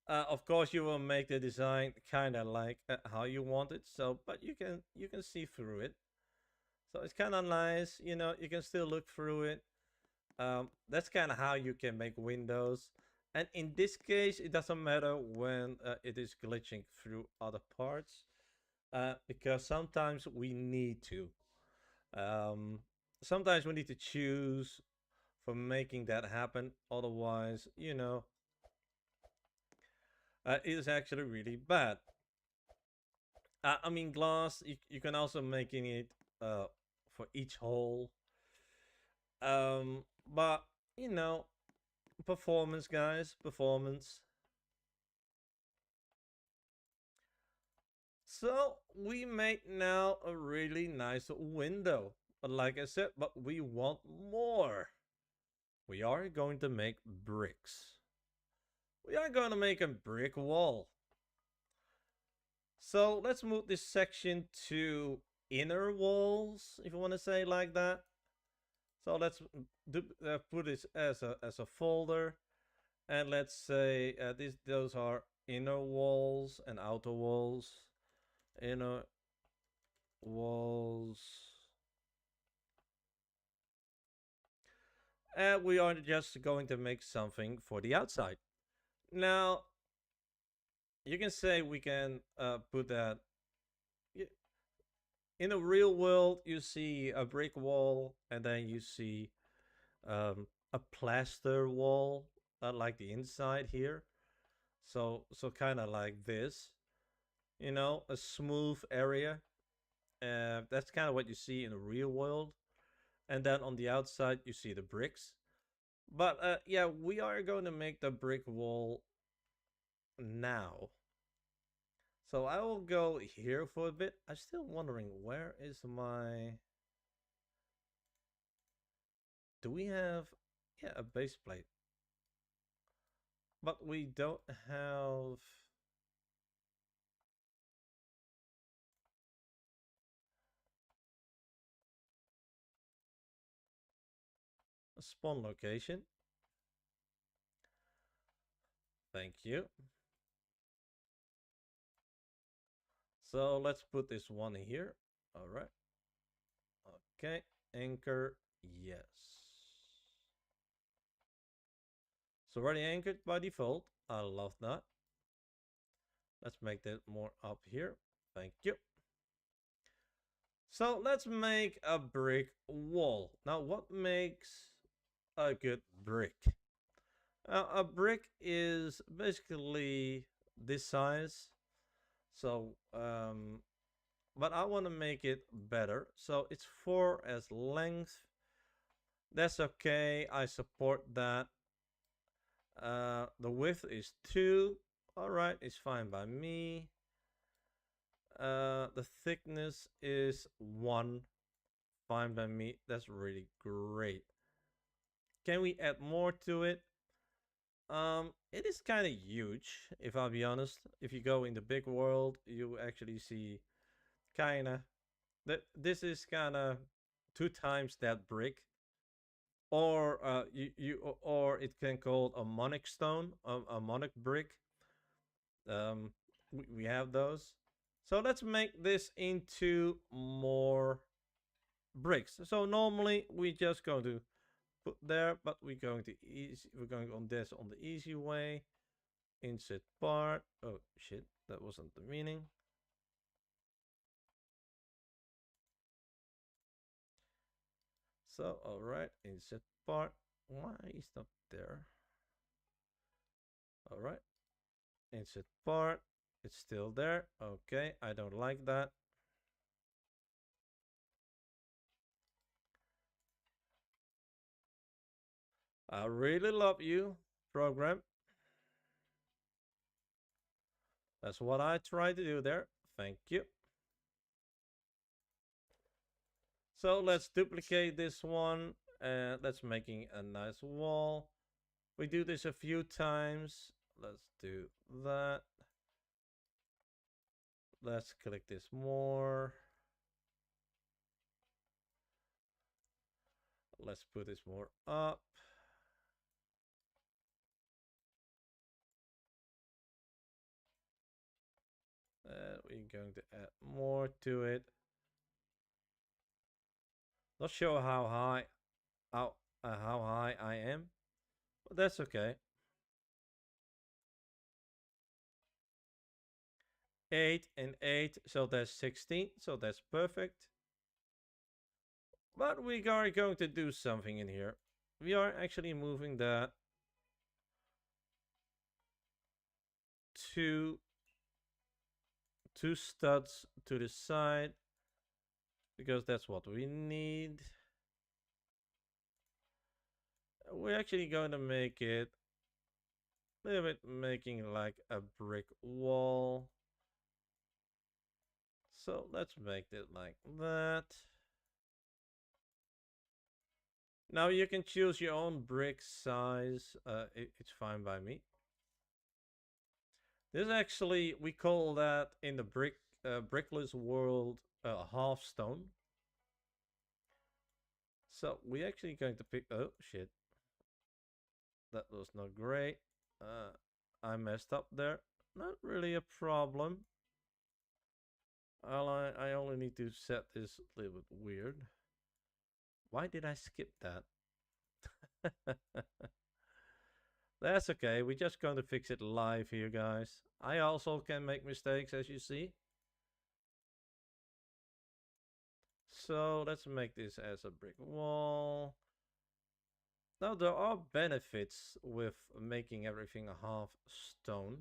Of course, you will make the design kind of like how you want it. So, but you can see through it. So it's kind of nice. You can still look through it. That's kind of how you can make windows. And in this case, it doesn't matter when it is glitching through other parts, because sometimes we need to. Um, Sometimes we need to choose for making that happen. Otherwise, it is actually really bad. I mean, glass, you can also making it uh, for each hole. But, you know, performance, guys, performance. So we made now a really nice window. But like I said, but we want more. We are going to make bricks. We are going to make a brick wall. So let's move this section to inner walls, if you want to say like that. So let's put this as a folder, and let's say those are inner walls and outer walls. Inner walls. And we are just going to make something for the outside. Now, you can say we can put that. In the real world, you see a brick wall, and then you see a plaster wall, like the inside here. So kind of like this, a smooth area. That's kind of what you see in the real world. And then on the outside, you see the bricks. But yeah, we are going to make the brick wall now. So I will go here for a bit. I'm still wondering, where is my... Do we have... Yeah, a base plate. But we don't have... a spawn location. Thank you. So let's put this one here. All right. Okay. Anchor. Yes. It's already anchored by default. I love that. Let's make that more up here. Thank you. So let's make a brick wall. Now, what makes a good brick? A brick is basically this size. So, but I want to make it better. So it's 4 as length. That's okay. I support that. The width is 2. Alright, it's fine by me. The thickness is 1. Fine by me. That's really great. Can we add more to it? It is kind of huge, if I'll be honest. If you go in the big world, you actually see kind of that this is kind of 2 times that brick. Or or it can call a monic stone, a monic brick. We have those. So let's make this into more bricks. So normally we just going to put there, but we're going on this on the easy way. Insert part. Oh shit, that wasn't the meaning. So alright, insert part. Why is not there? Alright. Insert part. It's still there. Okay, I don't like that. I really love you, program. That's what I tried to do there. Thank you. So let's duplicate this one. And let's making a nice wall. We do this a few times. Let's do that. Let's click this more. Let's put this more up. going to add more to it. Not sure how high I am, but that's okay. 8 and 8, so that's 16, so that's perfect. But we are going to do something in here. We are actually moving that two studs to the side because that's what we need. We're actually going to make it a little bit, making like a brick wall. So let's make it like that. Now you can choose your own brick size. It's fine by me. This actually, we call that in the brickless world half stone. So we're actually going to pick, oh shit. That was not great. I messed up there. Not really a problem. I only need to set this a little bit weird. Why did I skip that? That's okay. We're just going to fix it live here, guys. I also can make mistakes, as you see. So let's make this as a brick wall. Now there are benefits with making everything a half stone.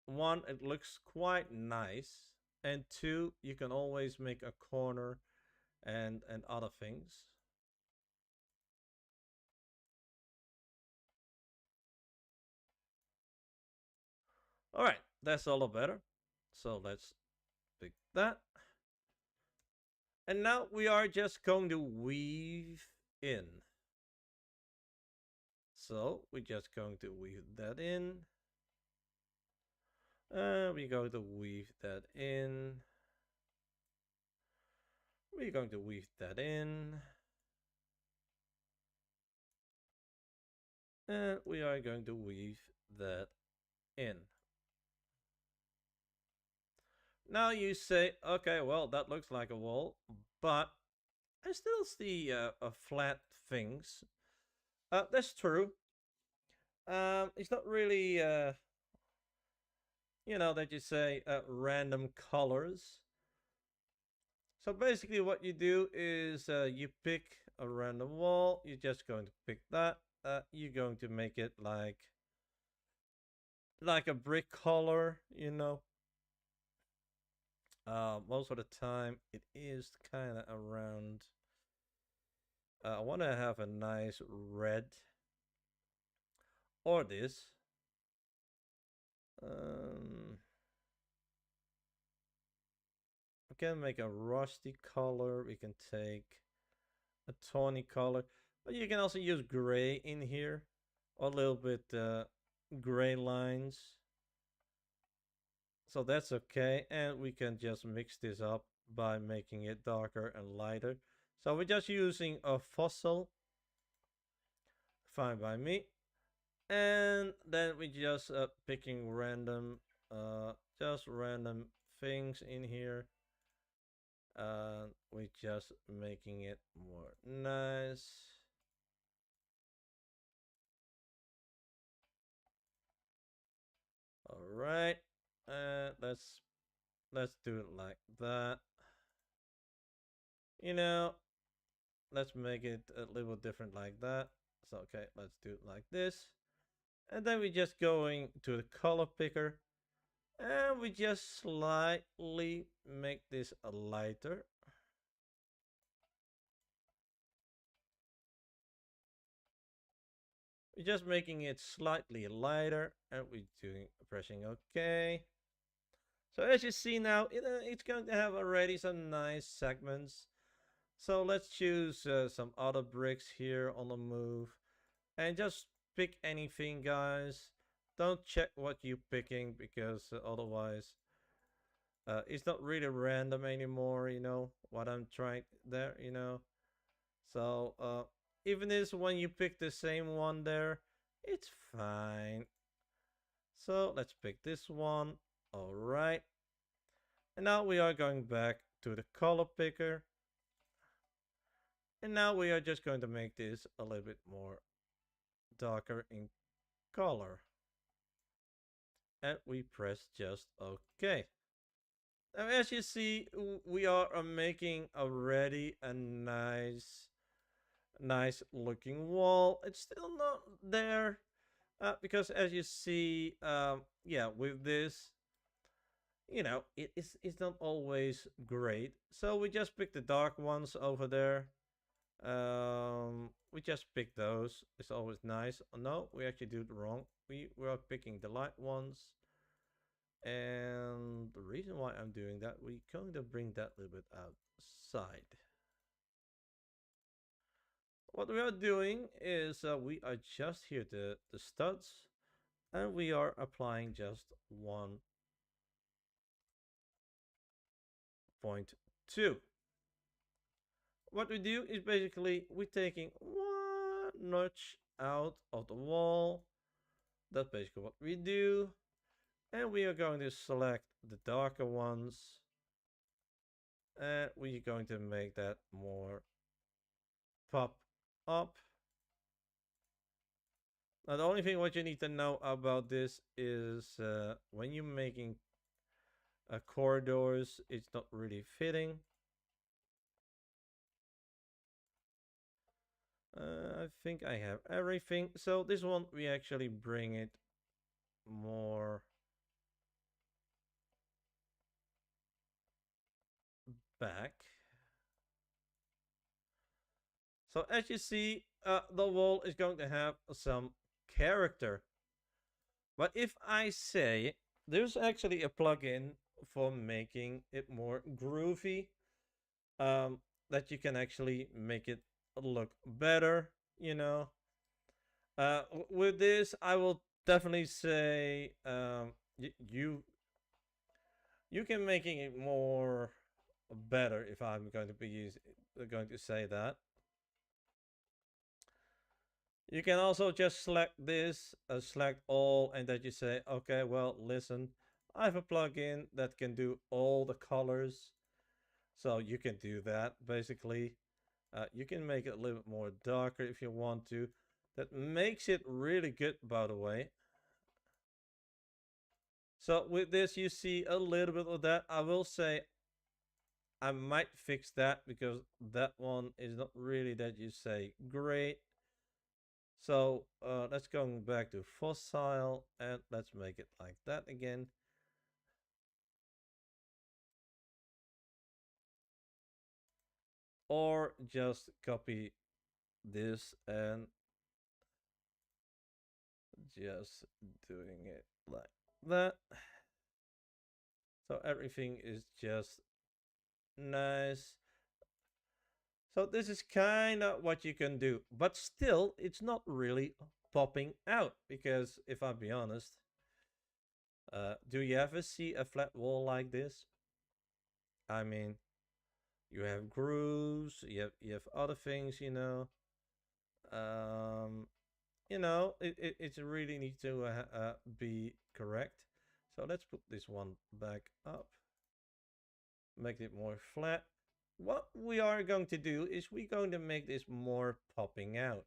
One, it looks quite nice. And two, you can always make a corner and other things. All right, that's a lot better. So let's pick that. And now we are just going to weave in. So we're just going to weave that in. We're going to weave that in. We're going to weave that in. And we are going to weave that in. Now you say, okay, well, that looks like a wall, but I still see flat things. That's true. It's not really, that you say random colors. So basically what you do is you pick a random wall. You're just going to pick that. You're going to make it like a brick color, most of the time it is kind of around. I want to have a nice red or this. We can make a rusty color. We can take a tawny color, but you can also use gray in here, or a little bit gray lines. So that's okay, and we can just mix this up by making it darker and lighter. So we're just using a fossil, fine by me. And then we just picking random, just random things in here. We just making it more nice. All right, let's do it like that. Let's make it a little different like that. So okay, let's do it like this. And then we're just going to the color picker. And we just slightly make this a lighter. We're just making it slightly lighter, and we're pressing OK. So as you see now, it's going to have already some nice segments. So let's choose some other bricks here on the move, and just pick anything, guys. Don't check what you're picking, because otherwise it's not really random anymore, what I'm trying there, So even this when you pick the same one there, it's fine. So let's pick this one. All right. And now we are going back to the color picker. And now we are just going to make this a little bit more darker in color. And we press just OK. Now as you see, we are making already a nice looking wall. It's still not there because as you see, yeah, with this, you know, it's not always great. So we just pick the dark ones over there. We just pick those. It's always nice. Oh, no, we actually do it wrong. We are picking the light ones. And the reason why I'm doing that, we're going to bring that a little bit outside. What we are doing is we adjust here the studs and we are applying just 1.2. What we do is basically we're taking one notch out of the wall. That's basically what we do. And we are going to select the darker ones. And we're going to make that more pop up. Now the only thing what you need to know about this is when you're making corridors, it's not really fitting. I think I have everything. So this one we actually bring it more back. So as you see, the wall is going to have some character. But if I say there's actually a plugin for making it more groovy, that you can actually make it look better, you know. With this, I will definitely say you can making it more better if I'm going to be going to say that. You can also just select this, select all, and that you say, okay, well, listen, I have a plugin that can do all the colors. So you can do that, basically. You can make it a little bit more darker if you want to. That makes it really good, by the way. So with this, you see a little bit of that. I will say I might fix that because that one is not really that you say great. So let's go back to fossil and let's make it like that again. Or just copy this and just doing it like that. So everything is just nice. So this is kind of what you can do, but still it's not really popping out because if I'll be honest, do you ever see a flat wall like this? I mean, you have grooves, you have other things, you know. It really needs to be correct. So let's put this one back up, make it more flat. What we are going to do is we're going to make this more popping out.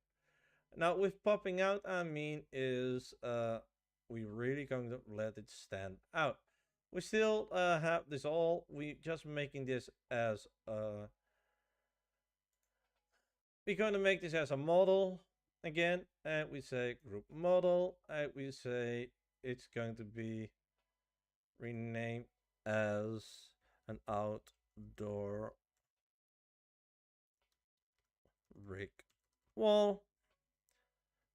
Now with popping out, I mean is we're really going to let it stand out. We still have this all. We just making this as we're going to make this as a model again, and we say group model, and we say it's going to be renamed as an outdoor brick wall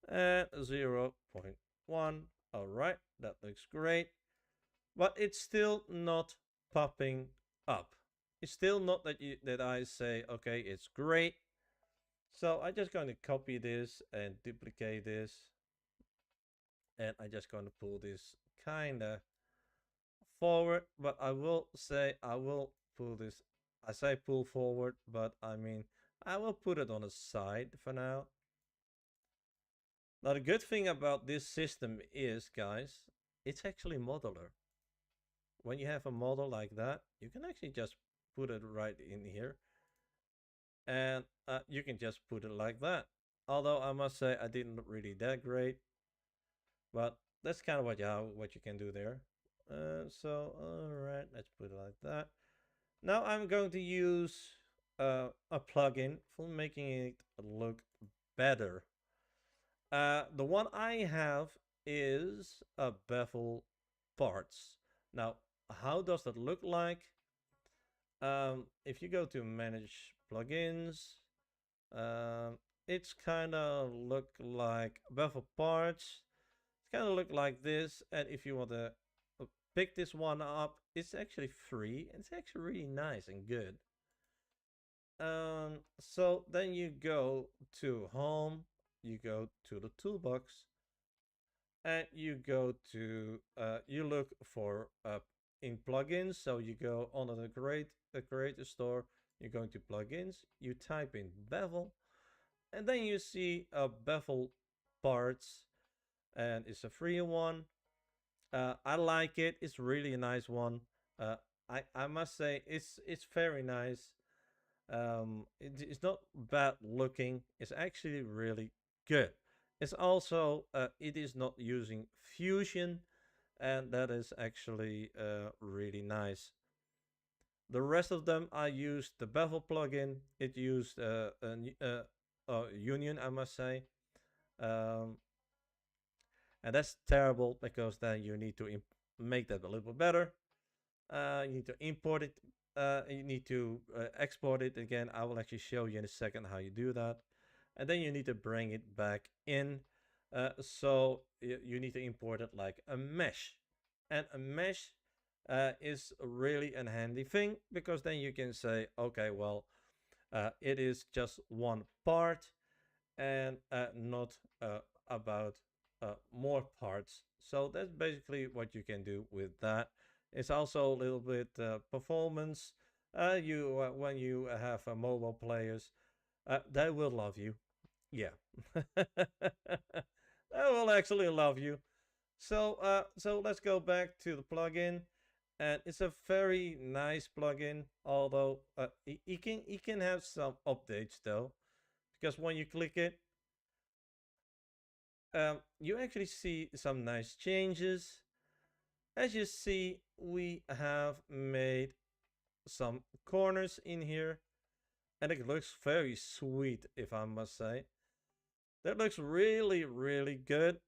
and 0.1. All right, that looks great, but it's still not popping up. It's still not that I say, okay, it's great. So I'm just going to copy this and duplicate this. And I'm just going to pull this kind of forward, but I will say I will pull this. I say pull forward, but I mean I will put it on the side for now. Now the good thing about this system is, guys, it's actually modular. When you have a model like that, you can actually just put it right in here. And you can just put it like that. Although I must say I didn't look really that great. But that's kind of what you can do there. So, alright, let's put it like that. Now I'm going to use a plugin for making it look better. The one I have is a bevel parts. Now, how does that look like? If you go to manage plugins, it's kind of look like bevel parts. It's kind of look like this. And if you want to pick this one up, it's actually free. It's actually really nice and good. So then you go to home, you go to the toolbox, and you go to you look for in plugins. So you go under the creator store, you're going to plugins, you type in bevel, and then you see bevel parts, and it's a free one. I like it. It's really a nice one. I must say it's very nice. It's not bad looking. It's actually really good. It's also it is not using fusion, and that is actually really nice. The rest of them I used the bevel plugin. It used a union, I must say. Um, and that's terrible because then you need to make that a little better. You need to import it. You need to export it again. I will actually show you in a second how you do that. And then you need to bring it back in. So you need to import it like a mesh. And a mesh is really a handy thing because then you can say, okay, well, it is just one part and not about more parts. So that's basically what you can do with that. It's also a little bit performance. When you have mobile players, they will love you. Yeah, they will actually love you. So let's go back to the plugin, and it's a very nice plugin. Although it can have some updates though, because when you click it, you actually see some nice changes. As you see, we have made some corners in here, and it looks very sweet, if I must say. That looks really, really good.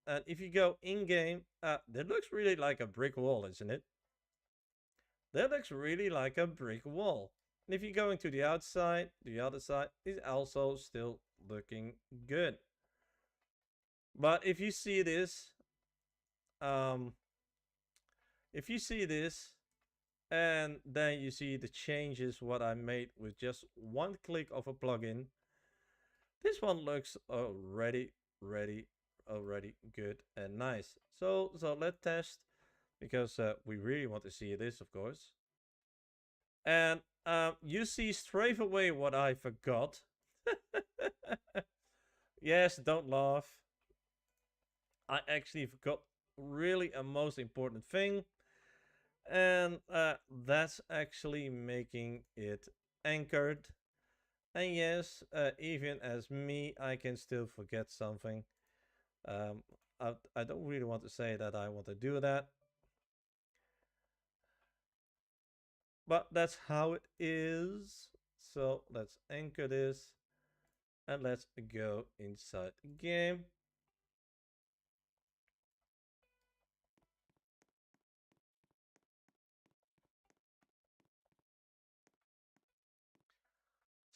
And if you go in-game, that looks really like a brick wall, isn't it? That looks really like a brick wall. And if you go into the other side is also still looking good. But if you see this, um, if you see this, and then you see the changes what I made with just one click of a plugin, this one looks already good and nice. So let's test, because we really want to see this, of course. And you see straight away what I forgot. Yes, don't laugh. I actually forgot really a most important thing, and that's actually making it anchored. And yes, even as me, I can still forget something. I don't really want to say that I want to do that, but that's how it is. So let's anchor this, and let's go inside the game.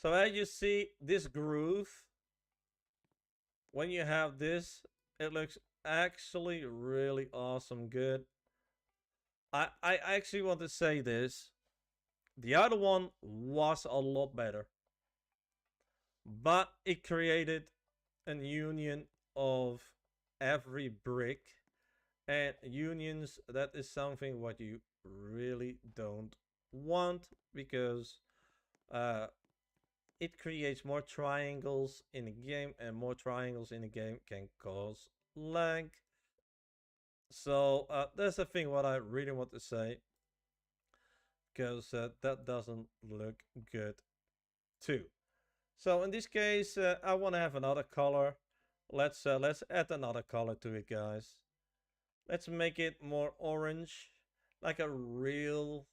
So as you see, this groove, when you have this, it looks actually really awesome good. I actually want to say this. The other one was a lot better, but it created a union of every brick, and unions, that is something what you really don't want, because it creates more triangles in the game, and more triangles in the game can cause lag. So that's the thing what I really want to say, because that doesn't look good too. So in this case, I want to have another color. Let's add another color to it, guys. Let's make it more orange, like a real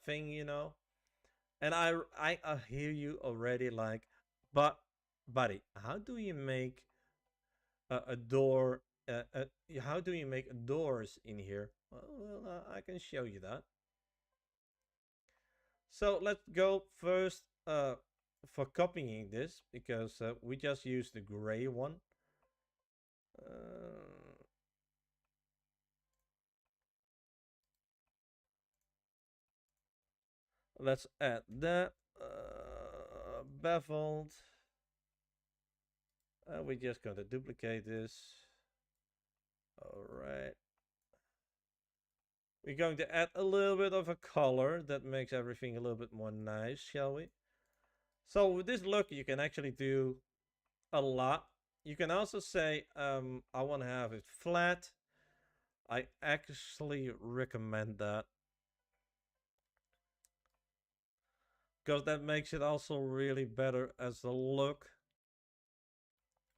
thing, you know. And I hear you already, like, but buddy, how do you make a door? How do you make doors in here? Well, I can show you that. So let's go first for copying this, because we just use the gray one. Let's add that beveled. We're just going to duplicate this. All right. We're going to add a little bit of a color that makes everything a little bit more nice, shall we? So with this look, you can actually do a lot. You can also say, I want to have it flat. I actually recommend that, because that makes it also really better as a look.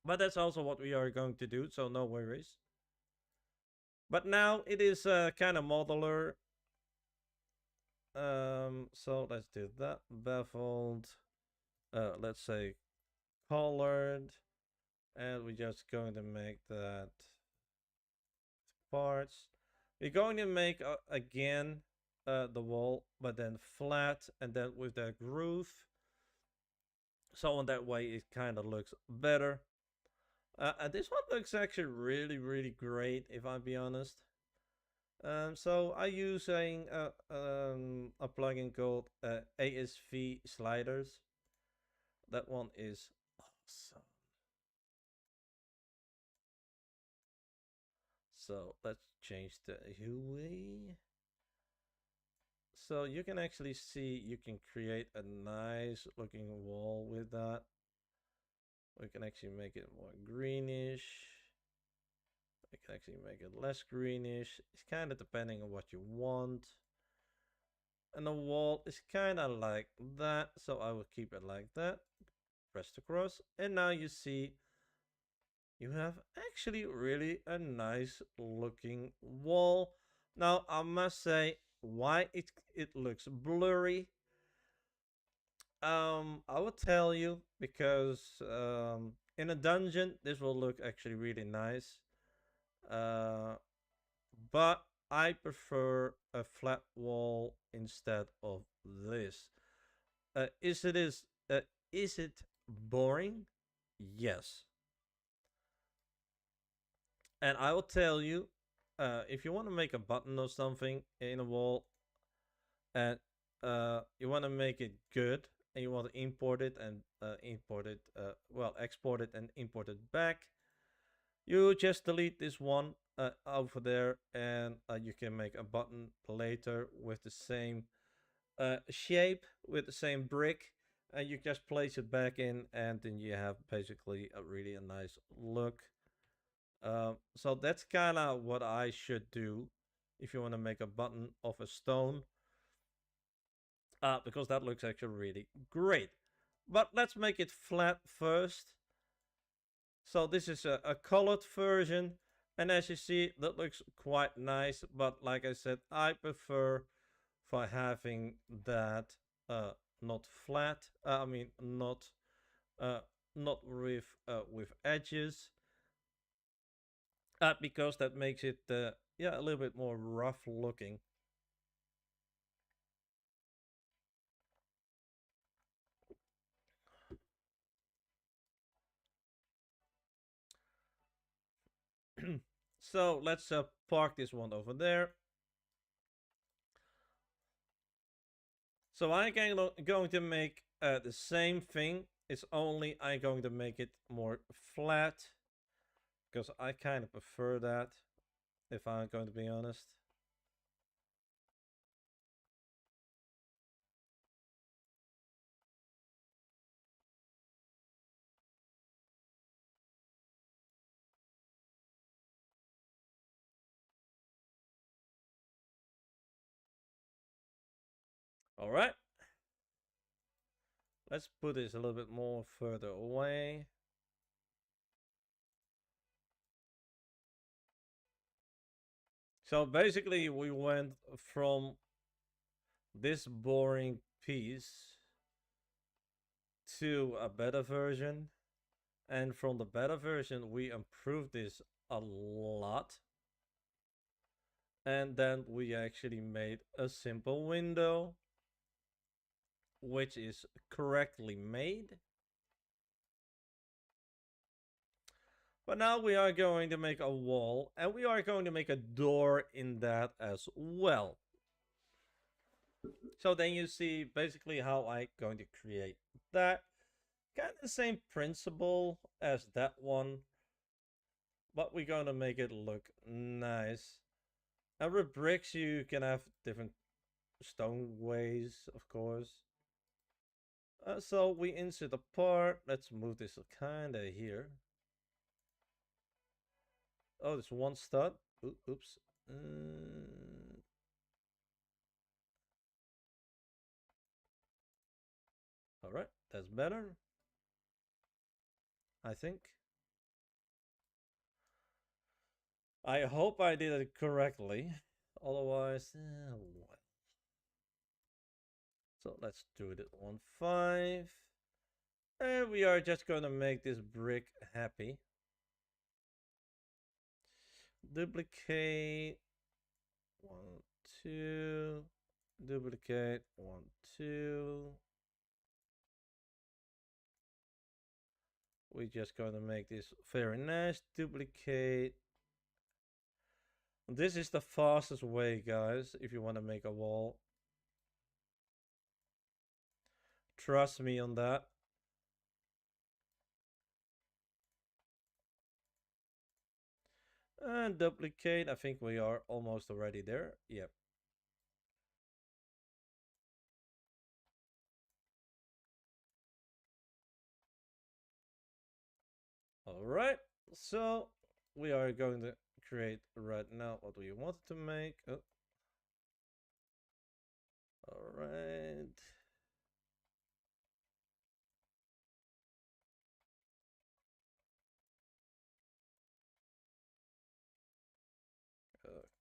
But that's also what we are going to do, so no worries. But now it is kind of modular. So let's do that. Beveled. Let's say colored. And we're just going to make that parts. We're going to make again the wall, but then flat, and then with that groove. So in that way it kind of looks better. And this one looks actually really, really great, if I'll be honest. So I'm using a plugin called ASV Sliders. That one is awesome. So let's change the UI. So you can actually see you can create a nice looking wall with that. We can actually make it more greenish. We can actually make it less greenish. It's kind of depending on what you want. And the wall is kind of like that, so I will keep it like that. Press the cross, and now you see you have actually really a nice looking wall. Now I must say why it looks blurry. I will tell you, because in a dungeon this will look actually really nice. But I prefer a flat wall instead of this. Is it boring? Yes. And I will tell you, if you want to make a button or something in a wall, and you want to make it good, and you want to import it and export it and import it back, you just delete this one over there, and you can make a button later with the same shape, with the same brick, and you just place it back in, and then you have basically a nice look. So that's kind of what I should do if you want to make a button of a stone, because that looks actually really great. But let's make it flat first. So this is a colored version, and as you see, that looks quite nice. But like I said, I prefer for having that not flat. I mean not with edges, because that makes it a little bit more rough looking. So let's park this one over there. So I'm going to make the same thing. It's only I'm going to make it more flat, because I kind of prefer that, if I'm going to be honest. All right. Let's put this a little bit more further away. So basically we went from this boring piece to a better version. And from the better version, we improved this a lot. And then we actually made a simple window, which is correctly made. But now we are going to make a wall, and we are going to make a door in that as well. So then you see basically how I'm going to create that. Kind of the same principle as that one, but we're going to make it look nice. And with bricks, you can have different stone ways, of course. So we insert a part. Let's move this kind of here. Oh, there's one stud. Oops. All right, that's better, I think. I hope I did it correctly. Otherwise, what? So let's do it at 1.5. And we are just going to make this brick happy. Duplicate. 1, 2. Duplicate. 1, 2. We're just going to make this very nice. Duplicate. This is the fastest way, guys, if you want to make a wall. Trust me on that. And duplicate. I think we are almost already there. Yep. All right. So we are going to create right now what we wanted to make. Oh. All right.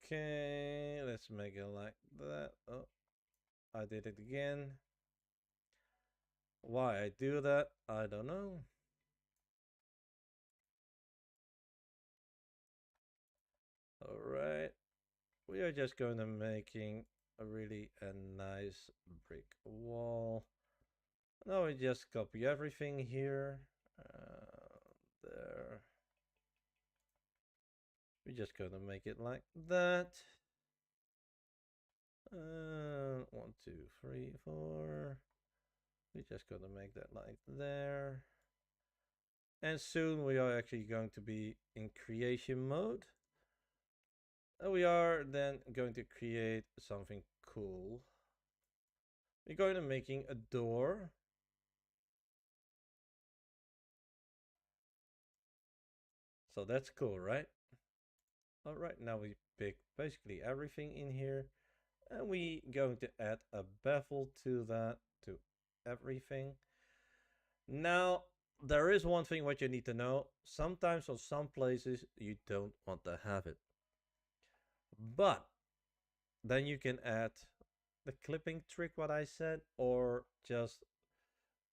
Okay, let's make it like that. Oh, I did it again. Why I do that, I don't know. All right, we are just going to making a really nice brick wall. Now we just copy everything here. There. We're just gonna make it like that. 1, 2, 3, 4. We're just gonna make that like there. And soon we are actually going to be in creation mode. And we are then going to create something cool. We're going to making a door. So that's cool, right? All right, now we pick basically everything in here. And we going to add a bevel to that, to everything. Now, there is one thing what you need to know. Sometimes on some places you don't want to have it. But then you can add the clipping trick what I said, or just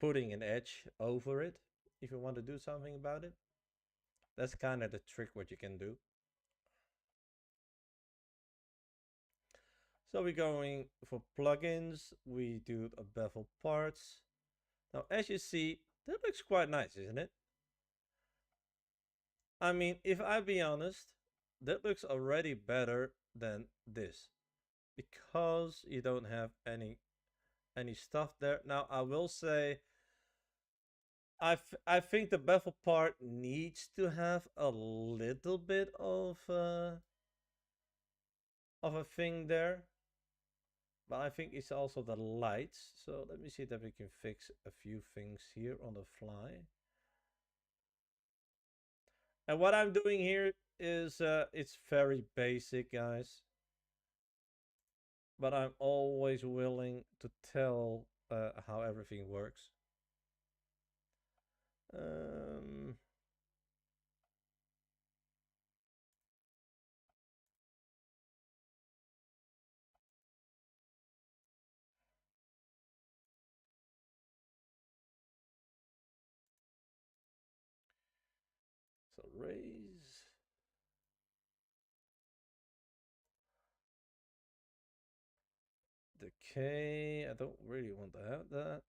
putting an edge over it if you want to do something about it. That's kind of the trick what you can do. So we're going for plugins. We do a bevel parts. Now, as you see, that looks quite nice, isn't it? I mean, if I be honest, that looks already better than this because you don't have any stuff there. Now, I will say I think the bevel part needs to have a little bit of a thing there. But I think it's also the lights. So let me see that we can fix a few things here on the fly. And what I'm doing here is it's very basic, guys. but I'm always willing to tell how everything works. Um, so raise. Decay, I don't really want to have that.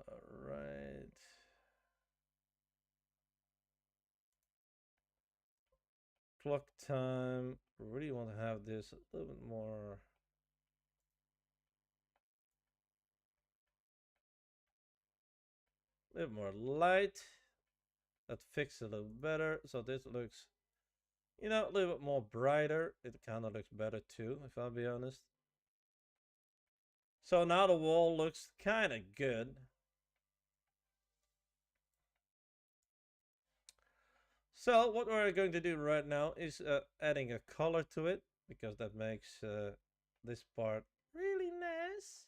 Alright. Clock time, really want to have this a little bit more. A little more light. That fixes a little better. So this looks, you know, a little bit more brighter. It kind of looks better too, if I'll be honest. So now the wall looks kind of good. So what we're going to do right now is adding a color to it, because that makes this part really nice.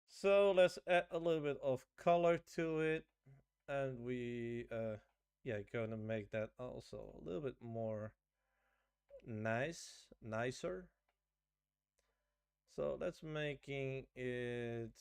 So let's add a little bit of color to it, and we yeah, gonna make that also a little bit more nicer. So let's making it,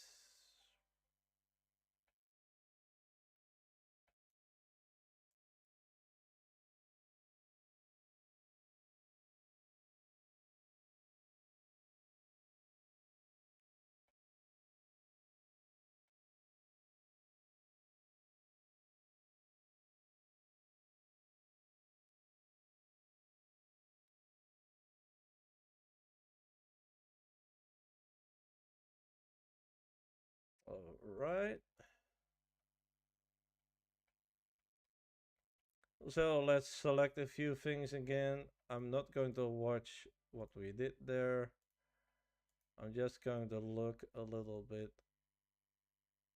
all right. So let's select a few things again. I'm not going to watch what we did there. I'm just going to look a little bit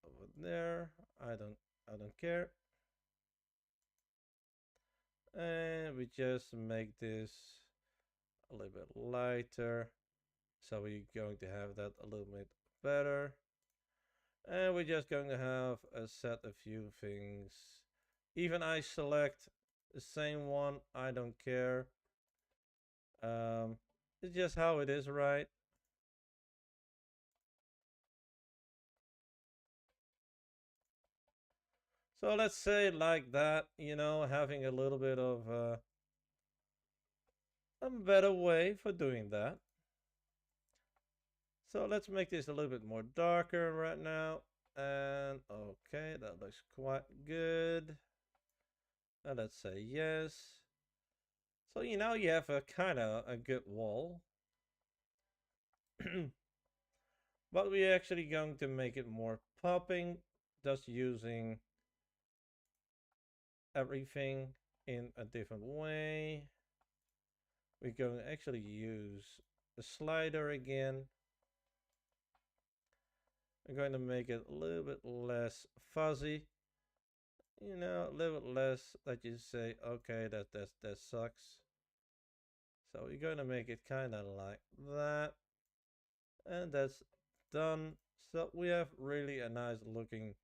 over there. I don't care. And we just make this a little bit lighter. So we're going to have that a little bit better. And we're just going to have a set a few things. Even I select the same one, I don't care. It's just how it is, right? So let's say like that, you know, having a little bit of a better way for doing that. So let's make this a little bit more darker right now. And okay, that looks quite good. And let's say yes. So you know you have a kind of a good wall. But we're actually going to make it more popping, just using everything in a different way. We're going to actually use the slider again. I'm going to make it a little bit less fuzzy. You know, a little bit less that you say, okay, that sucks. So we're going to make it kind of like that. And that's done. So we have really a nice looking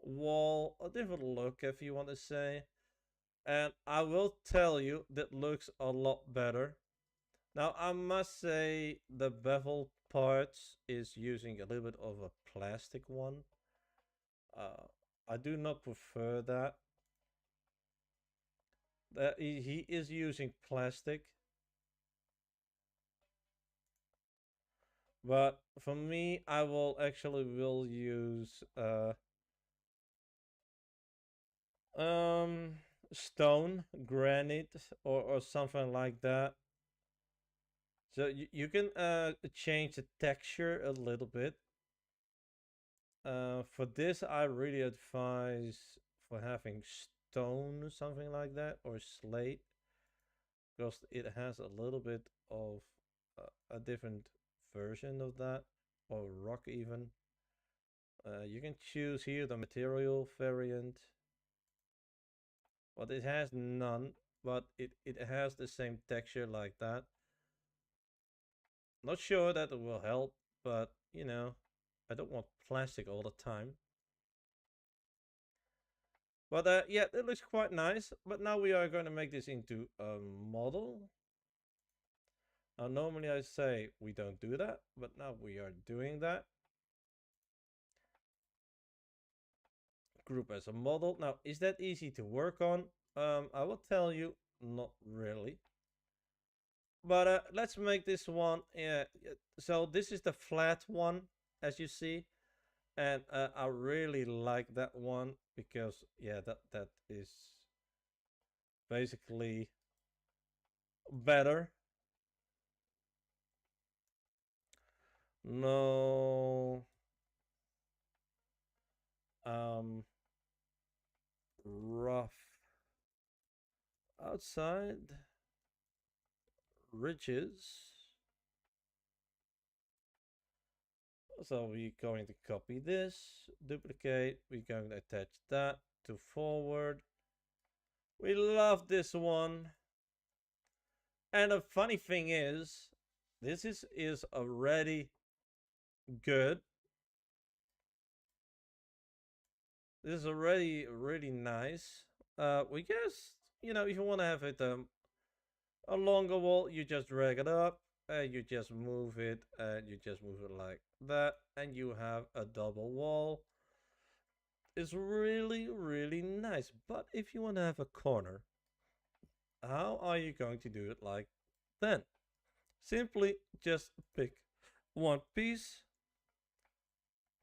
wall, a different look if you want to say. And I will tell you that looks a lot better. Now I must say the bevel parts is using a little bit of a plastic one. I do not prefer that. That he is using plastic. But for me, I will use um stone, granite, or something like that. So you can change the texture a little bit. For this, I really advise for having stone or something like that, or slate, because it has a little bit of a different version of that, or rock even. You can choose here the material variant, but it has none, but it has the same texture like that. Not sure that it will help, but you know, I don't want plastic all the time. But yeah, it looks quite nice. But now we are going to make this into a model. Now, normally I say we don't do that, but now we are doing that. Group as a model. Now, is that easy to work on? I will tell you, not really. But let's make this one. So this is the flat one, as you see. And I really like that one because, yeah, that is basically better. No, rough outside ridges. So we're going to copy this, duplicate, we're going to attach that to forward. We love this one. And the funny thing is, this is already good. This is already really nice. We guess, you know, if you want to have it a longer wall, you just drag it up, and you just move it, and you just move it like that, and you have a double wall. It's really, really nice. But if you want to have a corner, how are you going to do it like then? Simply just pick one piece.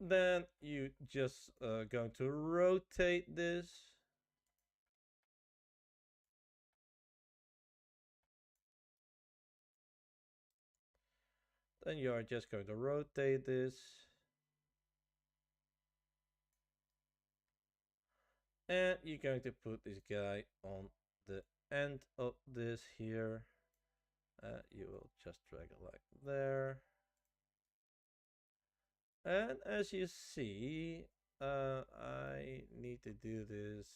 Then you just going to rotate this. Then you are just going to rotate this. And you're going to put this guy on the end of this here. You will just drag it like there. And as you see, I need to do this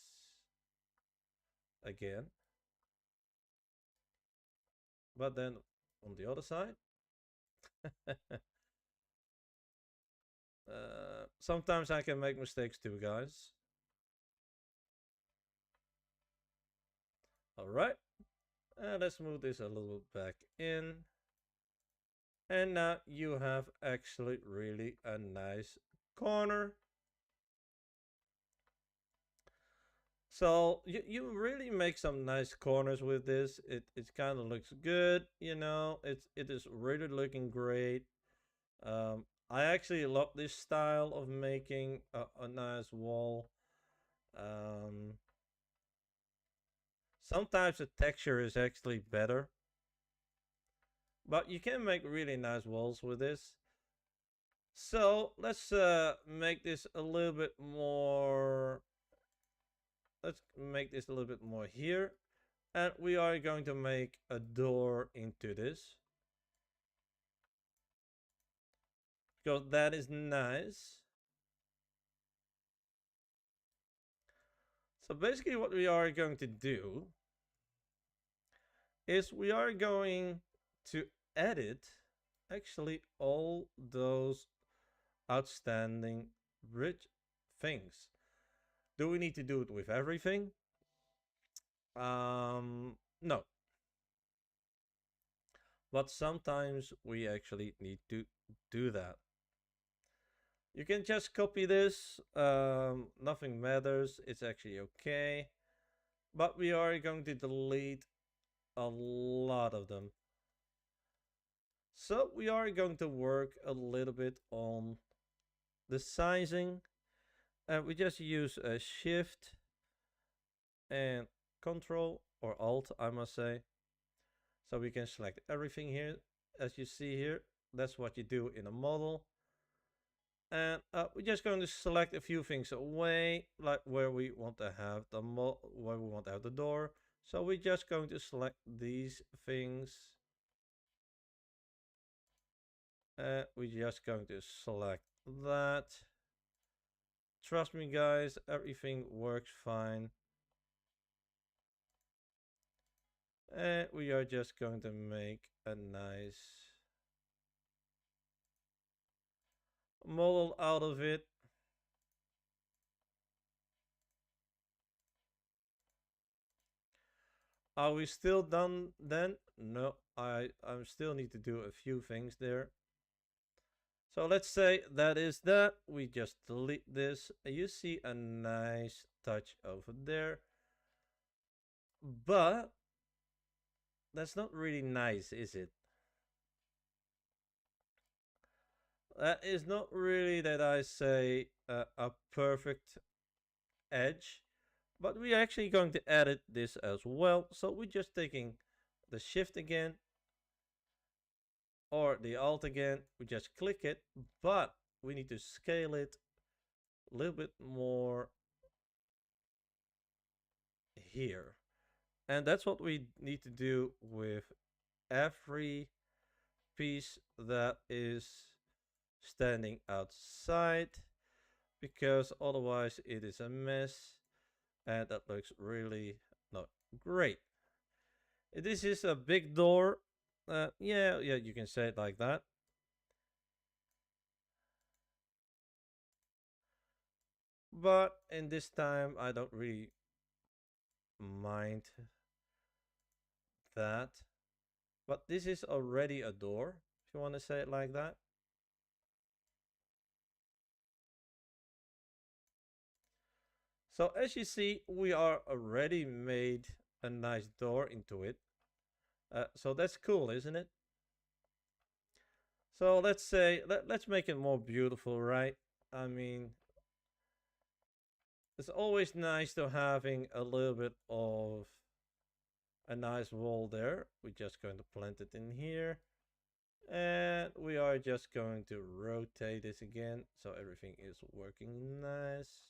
again. But then on the other side. Sometimes I can make mistakes too, guys. All right. Let's move this a little back in. And now you have actually really a nice corner. So you really make some nice corners with this. It kind of looks good, you know. It is really looking great. I actually love this style of making a nice wall. Sometimes the texture is actually better, but you can make really nice walls with this. So let's make this a little bit more. Let's make this a little bit more here. And we are going to make a door into this. Because that is nice. So basically what we are going to do is we are going to edit actually all those outstanding rich things. Do we need to do it with everything? No. But sometimes we actually need to do that. You can just copy this. Nothing matters. It's actually okay. But we are going to delete a lot of them. So we are going to work a little bit on the sizing. And we just use a shift and control or alt, I must say. So we can select everything here. As you see here, that's what you do in a model. And we're just going to select a few things away, like where we want to have the where we want to have the door. So we're just going to select these things. We're just going to select that. trust me guys, everything works fine. And we are just going to make a nice model out of it. Are we still done then? No, I still need to do a few things there. So let's say that is that. We just delete this. You see a nice touch over there. But that's not really nice, is it? That is not really that I say a perfect edge. But we're actually going to edit this as well. So we're just taking the shift again or the alt again. We just click it, but we need to scale it a little bit more here. And that's what we need to do with every piece that is standing outside, because otherwise it is a mess and that looks really not great. This is a big door. Yeah, you can say it like that. But in this time, I don't really mind that. But this is already a door, if you want to say it like that. So as you see, we are already made a nice door into it. So that's cool, isn't it? So let's say, let's make it more beautiful, right? I mean, it's always nice to having a little bit of a nice wall there. We're just going to plant it in here. And we are just going to rotate this again so everything is working nice.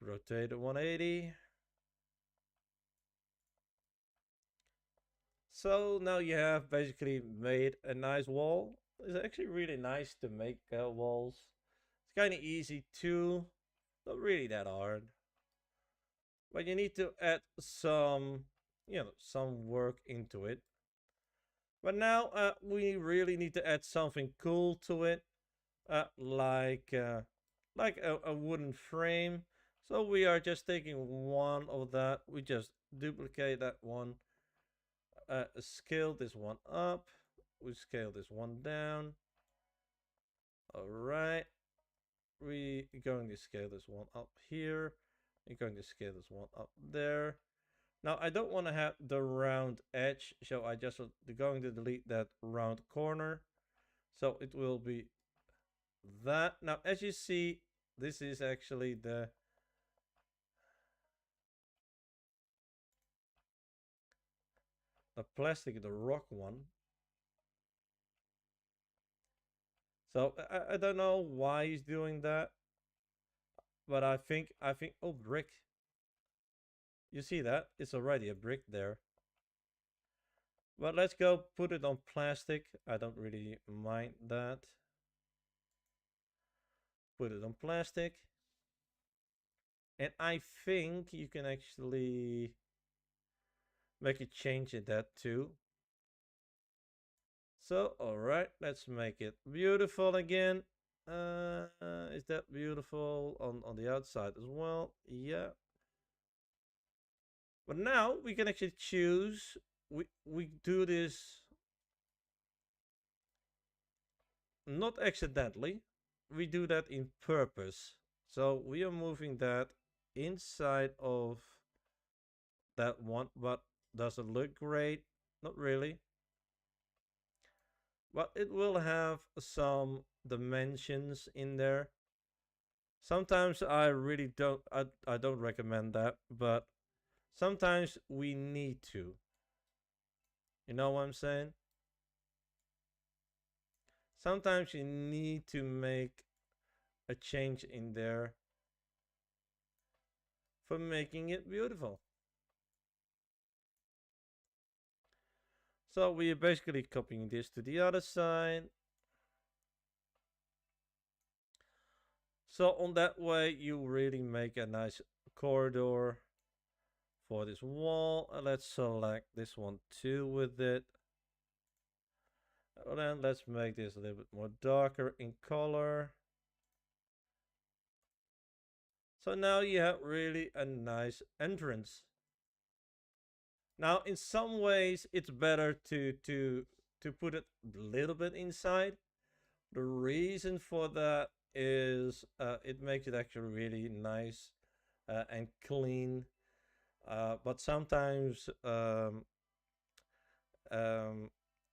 Rotate it 180. So now you have basically made a nice wall. It's actually really nice to make walls. It's kind of easy too. Not really that hard. But you need to add some, some work into it. But now we really need to add something cool to it, like a wooden frame. So we are just taking one of that. We just duplicate that one. Scale this one up. We scale this one down. All right. We're going to scale this one up here. We're going to scale this one up there. Now I don't want to have the round edge, so I just going to delete that round corner. So it will be that. Now as you see, this is actually the plastic, the rock one. So I don't know why he's doing that, but I think oh, brick. You see that? It's already a brick there. But let's go put it on plastic. I don't really mind that. Put it on plastic. And I think you can actually make a change in that too. So, alright, let's make it beautiful again. Is that beautiful on the outside as well? Yeah. But now we can actually choose. We do this not accidentally. We do that in purpose. So we are moving that inside of that one, but does it look great? Not really. But it will have some dimensions in there. Sometimes I really I don't recommend that, but sometimes we need to. You know what I'm saying? Sometimes you need to make a change in there for making it beautiful. So we're basically copying this to the other side. So on that way, you really make a nice corridor for this wall. Let's select this one too with it. And then let's make this a little bit more darker in color. So now you have really a nice entrance. Now, in some ways, it's better to put it a little bit inside. The reason for that is it makes it actually really nice and clean. But sometimes,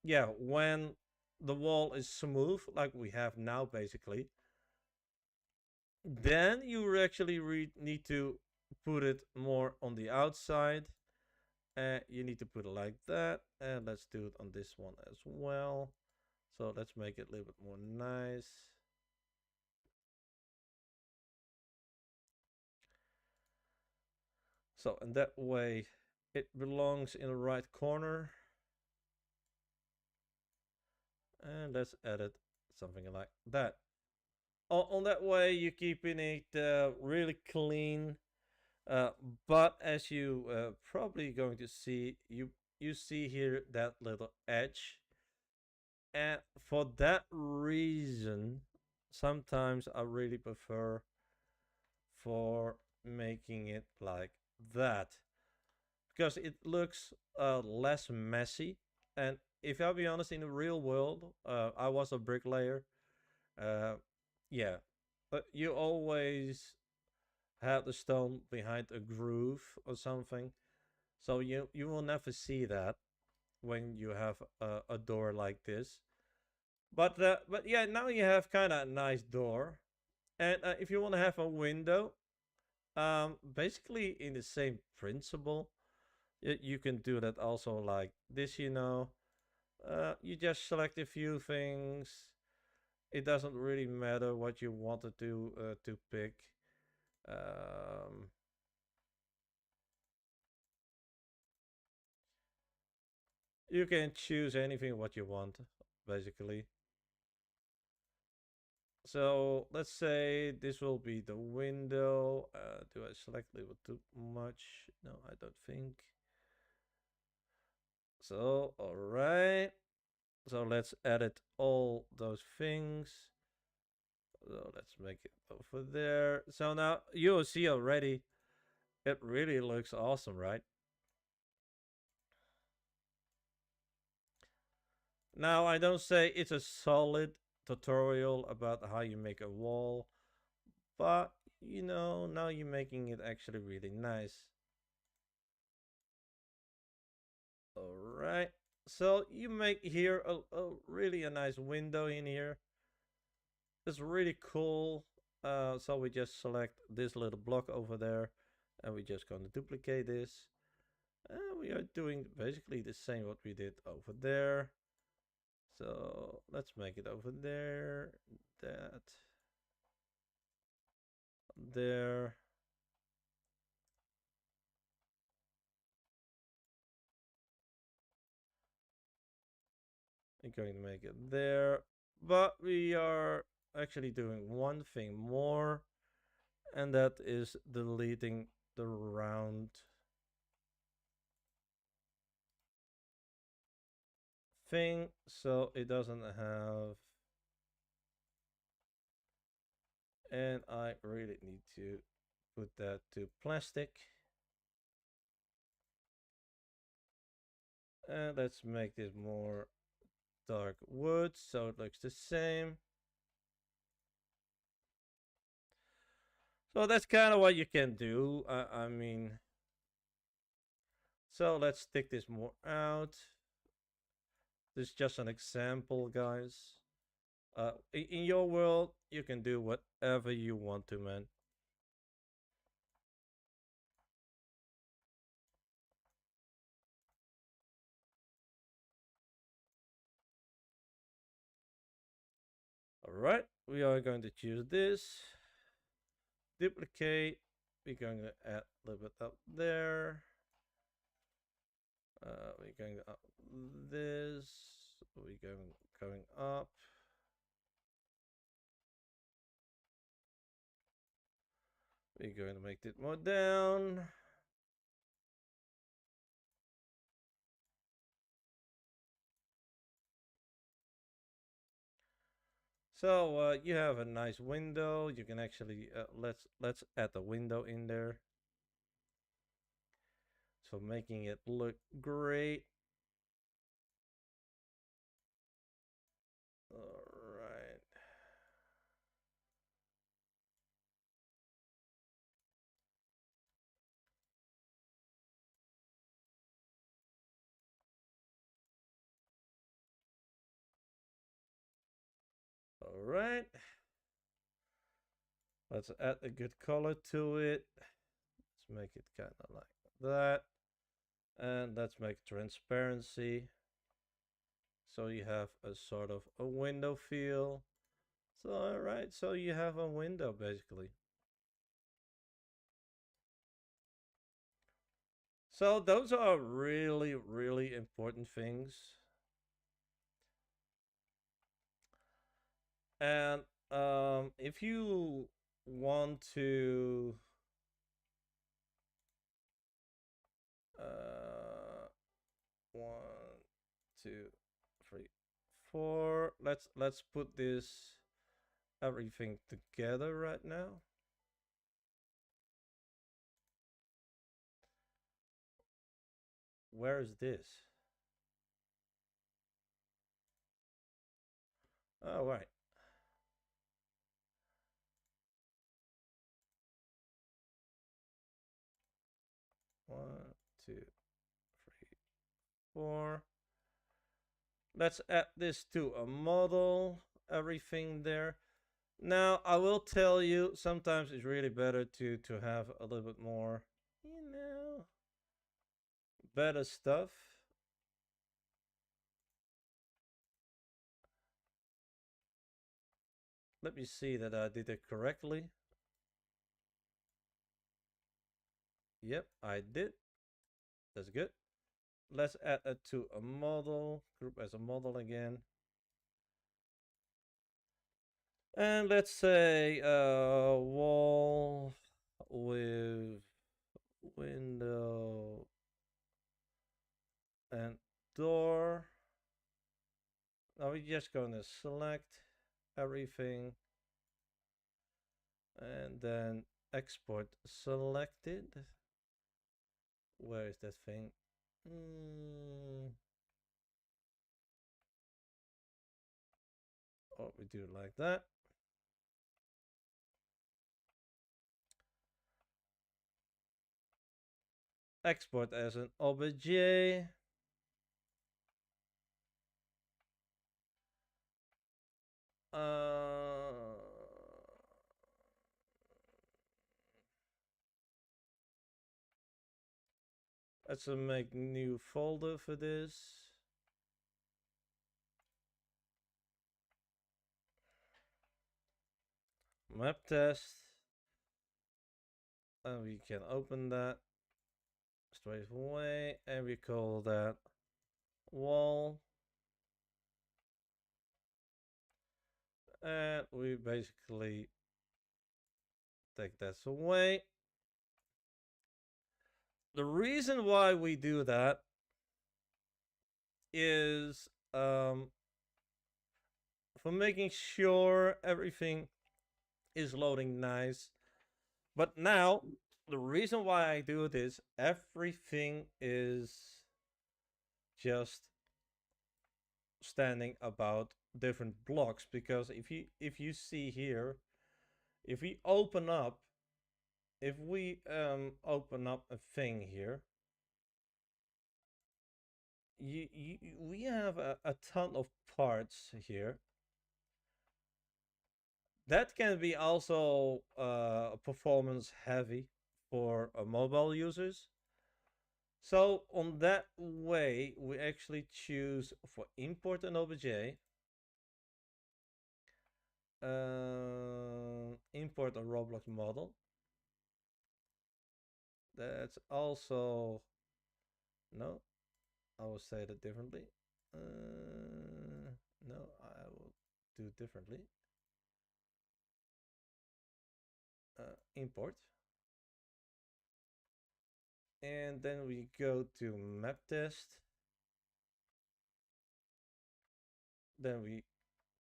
yeah, when the wall is smooth, like we have now, basically, then you actually need to put it more on the outside. You need to put it like that. And let's do it on this one as well. So let's make it a little bit more nice. So in that way, it belongs in the right corner. And let's edit something like that. On that way, you're keeping it really clean. But as you probably going to see, you see here that little edge. And for that reason, sometimes I really prefer for making it like that because it looks less messy. And if I'll be honest, in the real world, I was a bricklayer. Uh, yeah, but you always have the stone behind a groove or something, so you will never see that when you have a door like this. But yeah, now you have kind of a nice door, and if you want to have a window, basically in the same principle, you can do that also like this. You just select a few things. It doesn't really matter what you wanted to pick. Um, you can choose anything what you want, basically. So let's say this will be the window. Do I select a little too much? No, I don't think. So, all right. So let's edit all those things. So let's make it over there. So now you'll see already, it really looks awesome, right? Now I don't say it's a solid tutorial about how you make a wall, but now you're making it actually really nice. All right. So you make here a really a nice window in here. It's really cool. So we just select this little block over there, and we're just going to duplicate this. And we are doing basically the same what we did over there. So let's make it over there, that, there. I'm going to make it there. But we are actually doing one thing more, and that is deleting the round thing, so it doesn't have. And I really need to put that to plastic. And let's make this more dark wood so it looks the same. So that's kind of what you can do. I mean, so let's take this more out. This is just an example, guys. In your world, you can do whatever you want to, man. All right, we are going to choose this. Duplicate. We're going to add a little bit up there. We're going up this. We're going up. We're going to make it more down. So you have a nice window. You can actually let's add a window in there. So making it look great. All right. All right. Let's add a good color to it. Let's make it kind of like that. And let's make transparency. So you have a sort of a window feel. So, all right. So you have a window basically. So those are really, really important things. And if you want to one, two, three, four. Let's put this everything together right now. Where is this? Oh, right. One, two, three, four. Let's add this to a model. Everything there. Now, I will tell you, sometimes it's really better to have a little bit more, better stuff. Let me see that I did it correctly. Yep, I did. That's good. Let's add it to a model, group as a model again. And let's say wall with window and door. Now we're just going to select everything and then export selected. Where is that thing? Oh, we do it like that. Export as an obj. Let's make new folder for this. Map test. And we can open that straight away. And we call that wall. And we basically take this away. The reason why we do that is for making sure everything is loading nice. But now, the reason why I do this, everything is just standing about different blocks, because if you see here, if we open up a thing here, we have a ton of parts here that can be also performance heavy for mobile users. So on that way, we actually choose for import an obj, import a Roblox model. That's also, no, I will say that differently. No, I will do it differently. Import. And then we go to map test. Then we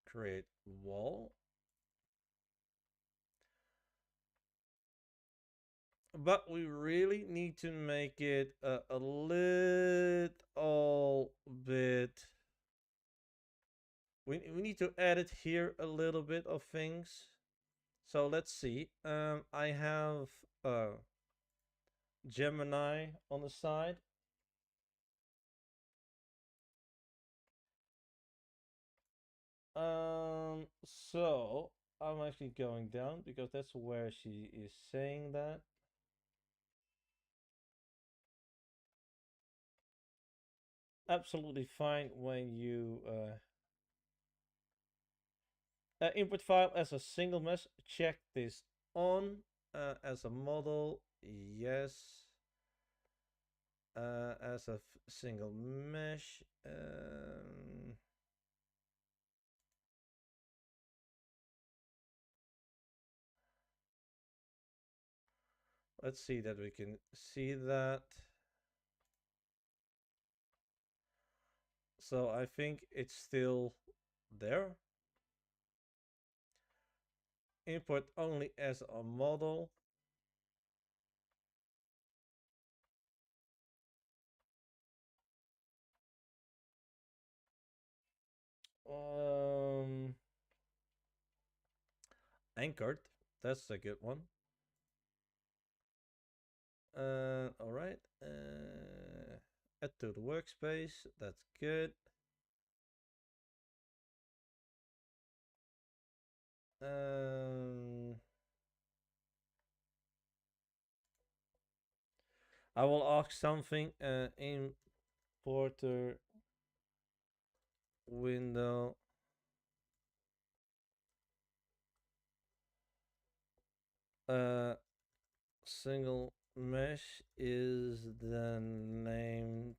create wall. But we really need to make it a little bit. We need to edit here a little bit of things. So let's see. I have Gemini on the side. So I'm actually going down because that's where she is saying that. Absolutely fine when you input file as a single mesh. Check this on as a model. Yes. As a single mesh. Let's see that we can see that. So I think it's still there. Import only as a model. Anchored. That's a good one. All right. Add to the workspace. That's good. I will ask something. Importer window. Single mesh is then named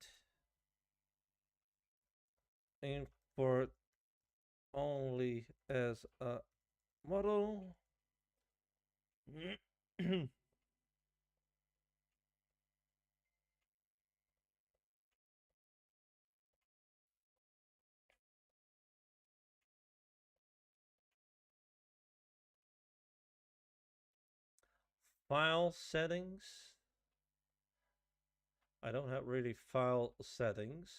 import only as a model. File settings. I don't have really file settings.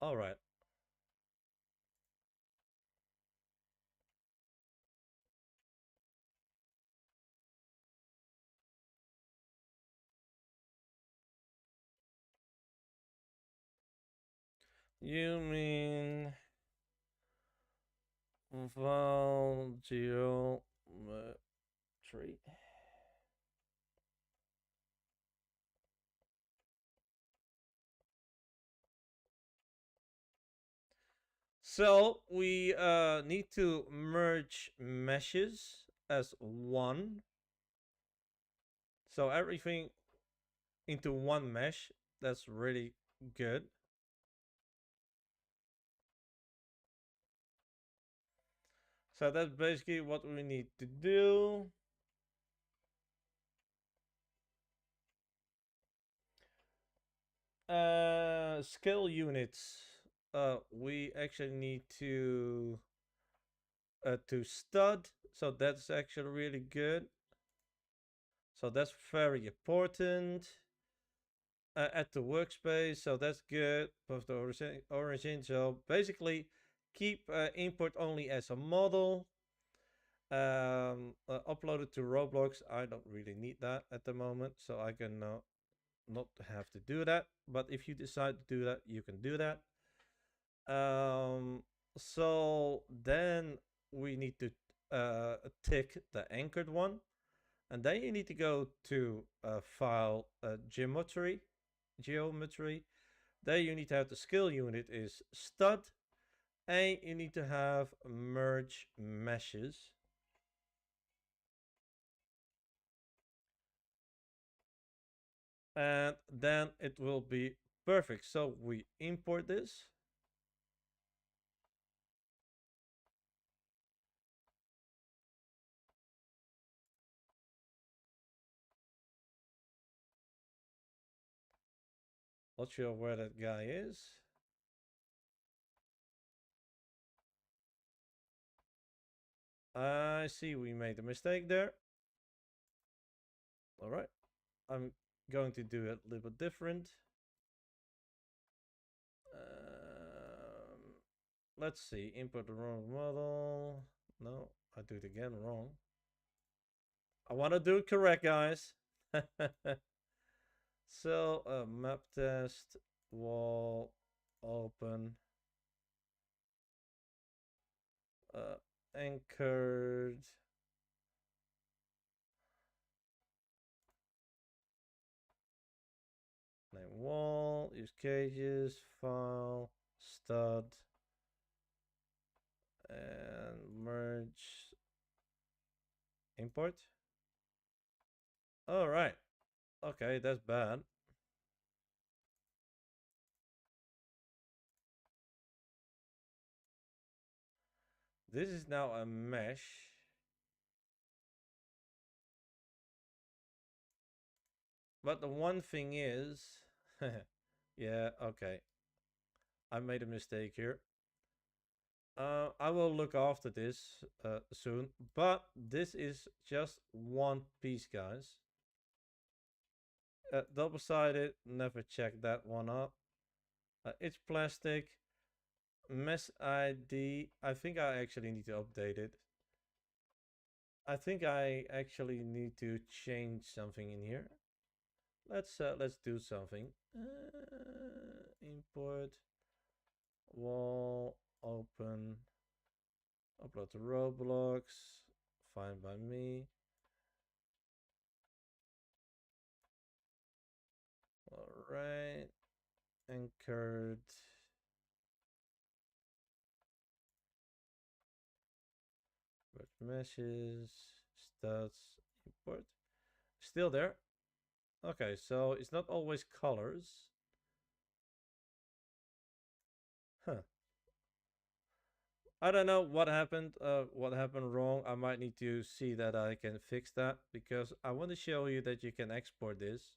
All right. You mean file geometry? So we need to merge meshes as one. So everything into one mesh. That's really good. So that's basically what we need to do. Scale units. We actually need to stud. So that's actually really good. So that's very important. At the workspace, so that's good. Both the origin. So basically, keep import only as a model. Upload it to Roblox. I don't really need that at the moment, so I can not have to do that. But if you decide to do that, you can do that. So then we need to tick the anchored one. And then you need to go to file geometry. There you need to have the scale unit is stud. And you need to have merge meshes. and then it will be perfect. So we import this. Not sure where that guy is. I see we made a mistake there. All right. I'm going to do it a little bit different. Let's see. Import the wrong model. No, I do it again wrong. I want to do it correct, guys. So, map test, wall, open, anchored. Name wall, use cages, file, stud, and merge, import. All right. Okay, that's bad. This is now a mesh. But the one thing is, yeah, okay. I made a mistake here. I will look after this soon, but this is just one piece, guys. Double-sided, never check that one up. It's plastic. Mesh ID, I think I actually need to update it. I think I actually need to change something in here. Let's do something. Import wall, open, upload to Roblox, fine by me. All right, anchored. Meshes, studs, import. Still there. Okay, so it's not always colors. Huh. I don't know what happened wrong. I might need to see that I can fix that because I want to show you that you can export this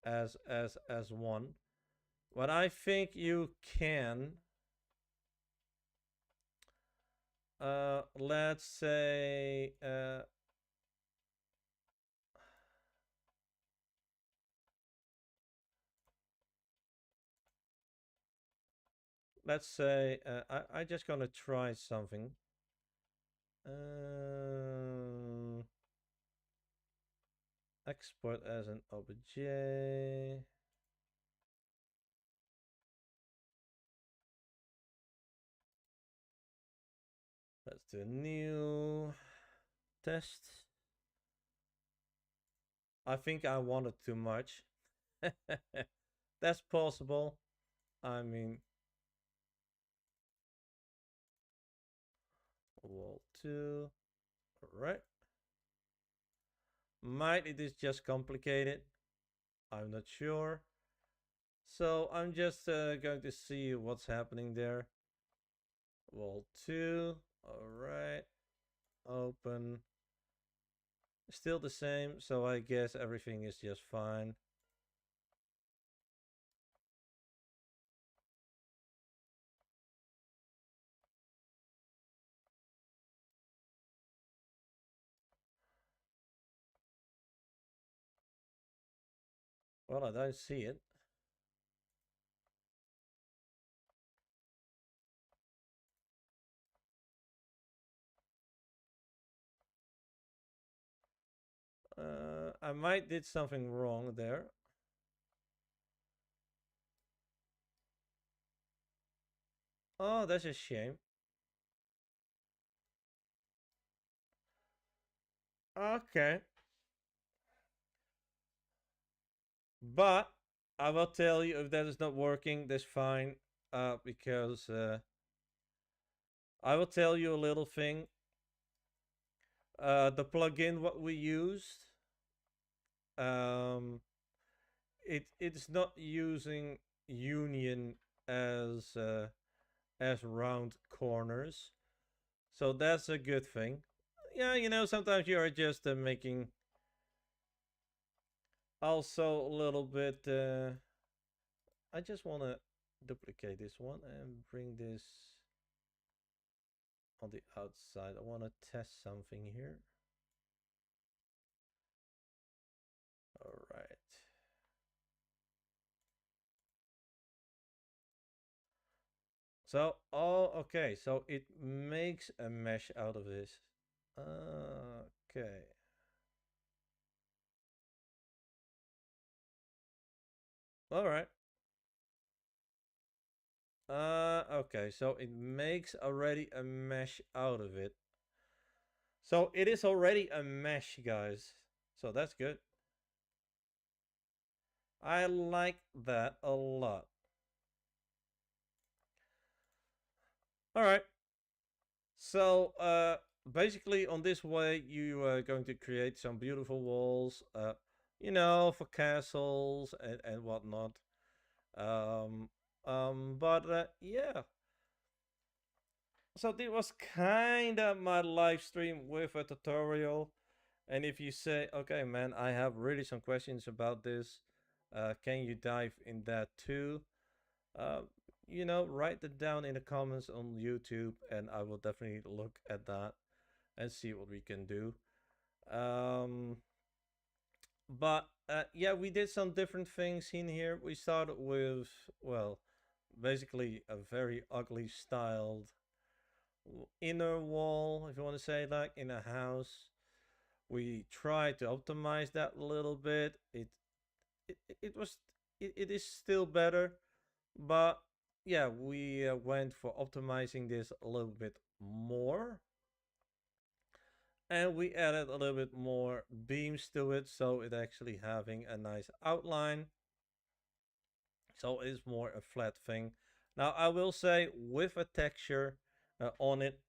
as one. What I think you can let's say I just gonna try something. Export as an obj. Let's do a new test. I think I wanted too much. That's possible. I mean, wall 2. All right. Might it is just complicated. I'm not sure. So I'm just going to see what's happening there. Wall 2. All right. Open. Still the same, so I guess everything is just fine. Well, I don't see it. I might did something wrong there. Oh, that's a shame. Okay. But I will tell you if that is not working, that's fine. Because I will tell you a little thing. The plugin what we used, it's not using union as round corners, so that's a good thing. Yeah, sometimes you are just making also a little bit. I just want to duplicate this one and bring this on the outside. I want to test something here. All right. So, oh, okay. So it makes a mesh out of this. Okay. All right. Okay. So it makes already a mesh out of it. So it is already a mesh, guys. So that's good. I like that a lot. All right. So basically on this way you are going to create some beautiful walls, for castles and whatnot. Um, but yeah. So this was kind of my live stream with a tutorial. And if you say, okay, man, I have really some questions about this, can you dive in that too? Uh, write it down in the comments on YouTube, and I will definitely look at that and see what we can do. Um, but yeah, we did some different things in here. We started with, well, basically a very ugly styled inner wall, if you want to say that, in a house. We tried to optimize that a little bit. It is still better, but yeah, we went for optimizing this a little bit more, and we added a little bit more beams to it, so it actually having a nice outline. So it is more a flat thing. Now I will say with a texture on it,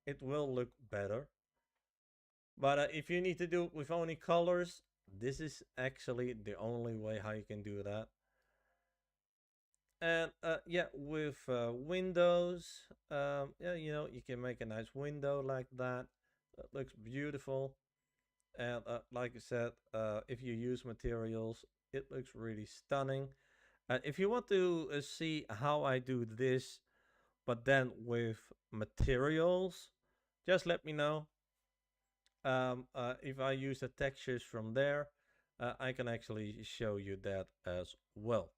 it will look better. But if you need to do it with only colors, this is actually the only way how you can do that. And yeah, with windows, yeah, you can make a nice window like that. That looks beautiful. And like I said, if you use materials, it looks really stunning. If you want to see how I do this, but then with materials, just let me know. If I use the textures from there, I can actually show you that as well.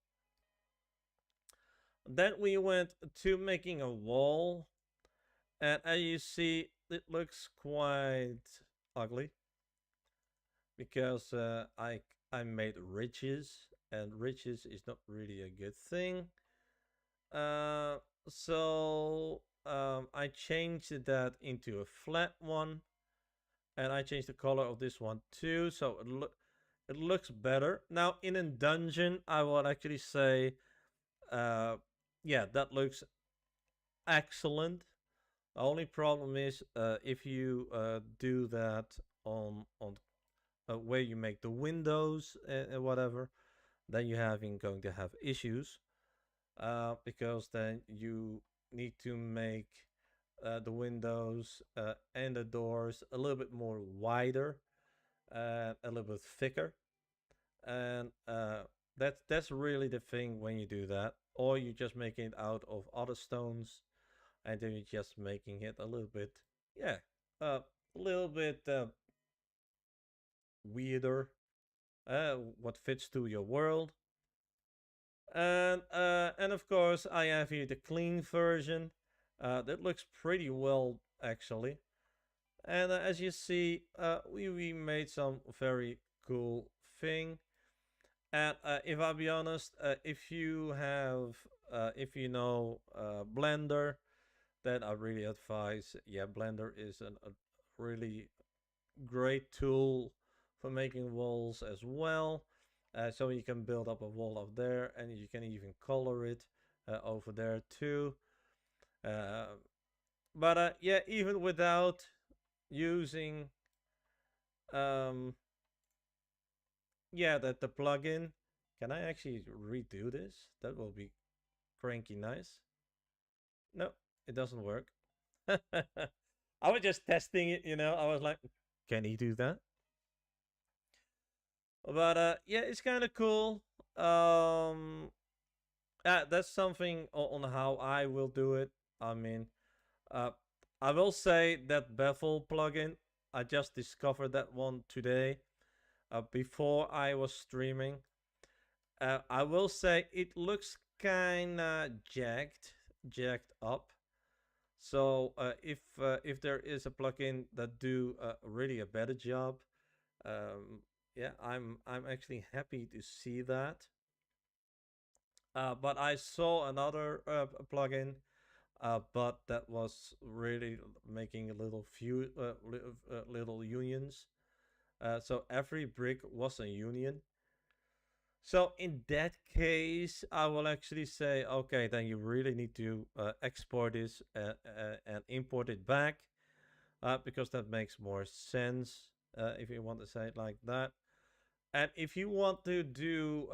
Then we went to making a wall, and as you see, it looks quite ugly because I made ridges, and ridges is not really a good thing. Uh, so I changed that into a flat one, and I changed the color of this one too, so it looks better. Now in a dungeon, I would actually say, yeah, that looks excellent. The only problem is if you do that on where you make the windows and whatever, then you're going to have issues because then you need to make the windows and the doors a little bit more wider, a little bit thicker, and that's really the thing when you do that. Or you just making it out of other stones, and then you're just making it a little bit, yeah, a little bit weirder, what fits to your world. And of course, I have here the clean version. That looks pretty well actually. And as you see, we made some very cool thing. And if I'll be honest, if you know Blender, then I really advise. Yeah, Blender is a really great tool for making walls as well. So you can build up a wall up there, and you can even color it over there too. Uh, but yeah, even without using yeah, the plugin, Can I actually redo this? That will be cranky nice. No, it doesn't work. I was just testing it, you know. I was like, can he do that? But yeah, it's kind of cool. Um, that's something on how I will do it. I mean, uh, I will say that Bevel plugin. I just discovered that one today, before I was streaming. I will say it looks kinda jacked up. So if there is a plugin that do really a better job, um, yeah, I'm actually happy to see that. But I saw another plugin, but that was really making a little unions. So every brick was a union. So in that case, I will actually say, okay, then you really need to export this and import it back, because that makes more sense, if you want to say it like that. And if you want to do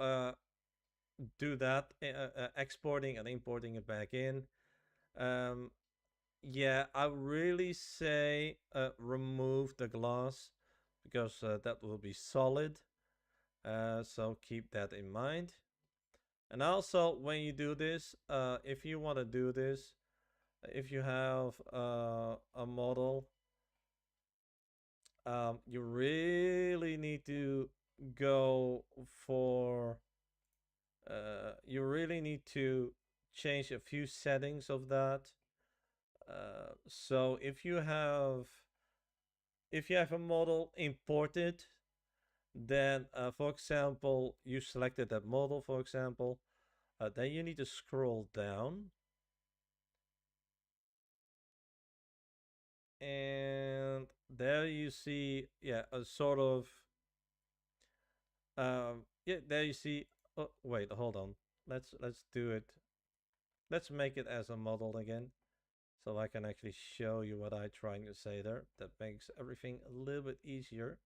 that, exporting and importing it back in, um, yeah, I really say remove the glass, because that will be solid. So keep that in mind. And also, when you do this, if you want to do this, if you have a model, you really need to go for, you really need to change a few settings of that. So if you have a model imported, then for example, you selected that model, for example, then you need to scroll down, and there you see, yeah, a sort of, yeah, there you see. Oh, wait, hold on. Let's do it. Let's make it as a model again, so I can actually show you what I'm trying to say there. That makes everything a little bit easier.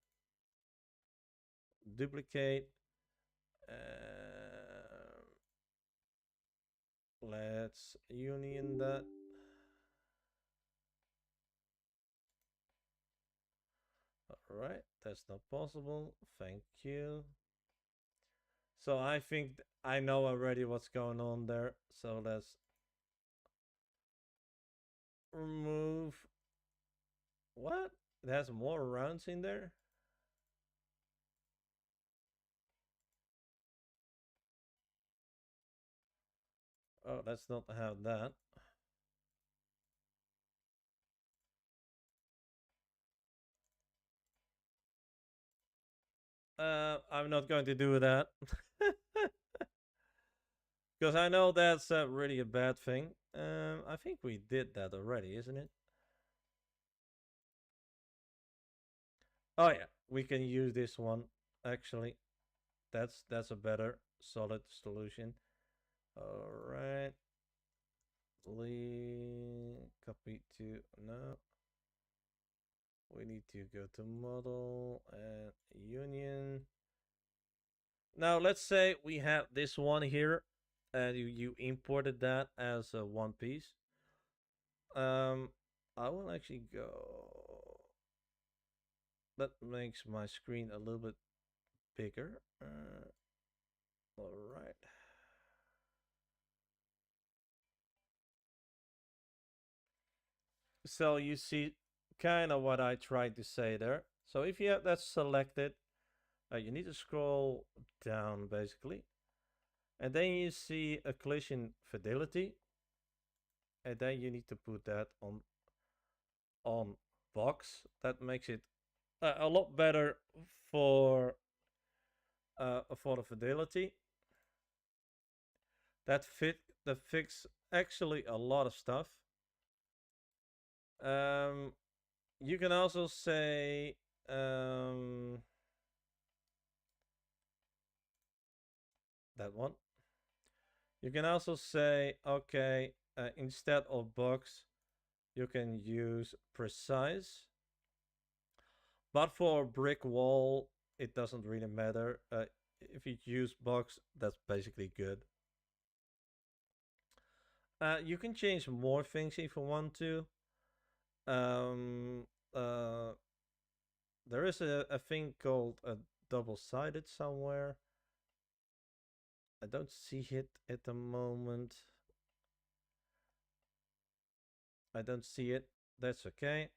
Duplicate. Let's union that. All right, that's not possible. Thank you. So I think I know already what's going on there. So let's remove. What? It has more rounds in there? Oh, let's not have that. I'm not going to do that. Because I know that's really a bad thing. I think we did that already, isn't it? Oh yeah, we can use this one, actually. That's a better solid solution. Alright. Copy to, no. We need to go to model and union. Now let's say we have this one here, and you imported that as a one piece. I will actually go. That makes my screen a little bit bigger. All right. So you see kind of what I tried to say there. So if you have that selected, you need to scroll down basically. And then you see a collision fidelity. And then you need to put that on box. That makes it a lot better for the fidelity. That fix actually a lot of stuff. Um, you can also say that one. You can also say, okay, instead of box, you can use precise. But for a brick wall, it doesn't really matter. if you use box, that's basically good. You can change more things if you want to. Um, uh, there is a thing called a double-sided somewhere. I don't see it at the moment. I don't see it. That's okay.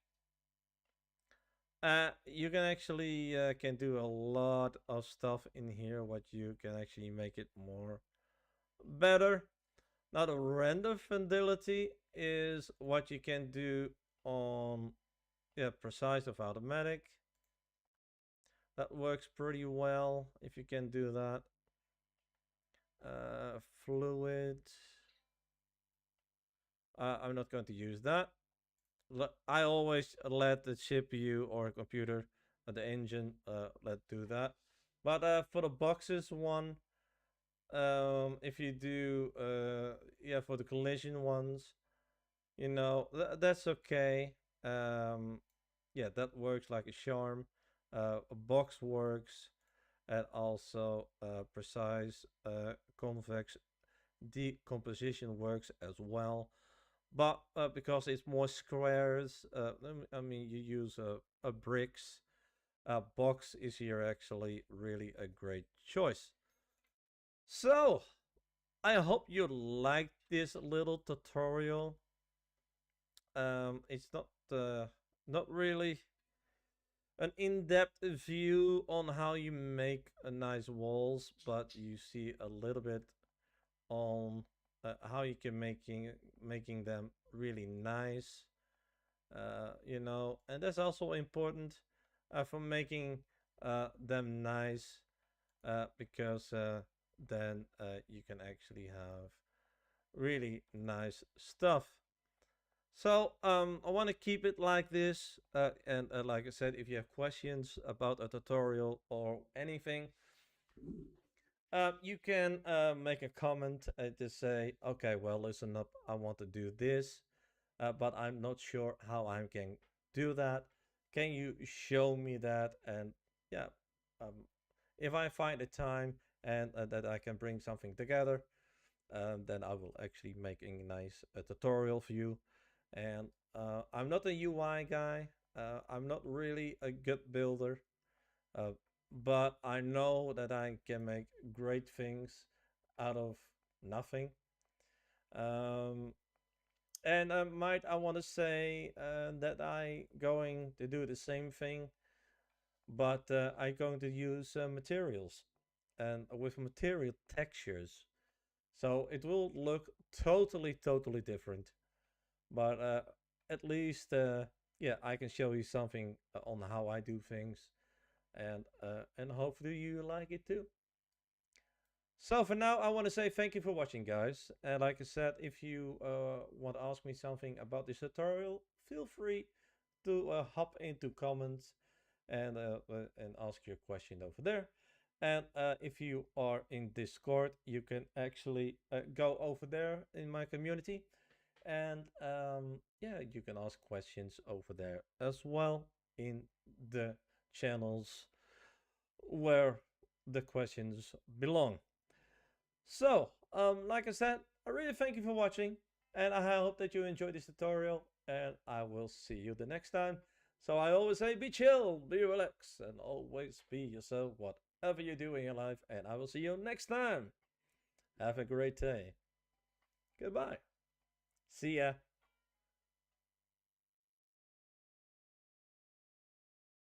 You can actually can do a lot of stuff in here. What you can actually make it more better. Now the render fidelity is what you can do on precise of automatic. That works pretty well if you can do that. Fluid. I'm not going to use that. I always let the CPU or computer, the engine, let do that. But for the boxes one, if you do, for the collision ones, that's okay. Yeah, that works like a charm. A box works, and also precise convex decomposition works as well. But because it's more squares, I mean, you use a bricks. Box is here actually really a great choice. So, I hope you liked this little tutorial. It's not really an in-depth view on how you make a nice walls, but you see a little bit on how you can making them really nice. And that's also important for making them nice, because then you can actually have really nice stuff. So I want to keep it like this, and like I said, if you have questions about a tutorial or anything, you can make a comment to say, okay, well, listen up, I want to do this, but I'm not sure how I can do that. Can you show me that? And yeah, um, if I find a time and that I can bring something together, then I will actually make a nice tutorial for you. And I'm not a UI guy. I'm not really a good builder, uh, but I know that I can make great things out of nothing. Um, and might I want to say that I going to do the same thing, but I going to use materials and with material textures, so it will look totally different. But at least I can show you something on how I do things, and hopefully you like it too. So for now, I want to say thank you for watching, guys. And like I said, if you want to ask me something about this tutorial, feel free to hop into comments and ask your question over there. And if you are in Discord, you can actually go over there in my community, and you can ask questions over there as well in the channels where the questions belong. So, like I said, I really thank you for watching, and I hope that you enjoyed this tutorial, and I will see you the next time. So I always say, be chill, be relaxed, and always be yourself, whatever you do in your life, and I will see you next time. Have a great day. Goodbye. See ya.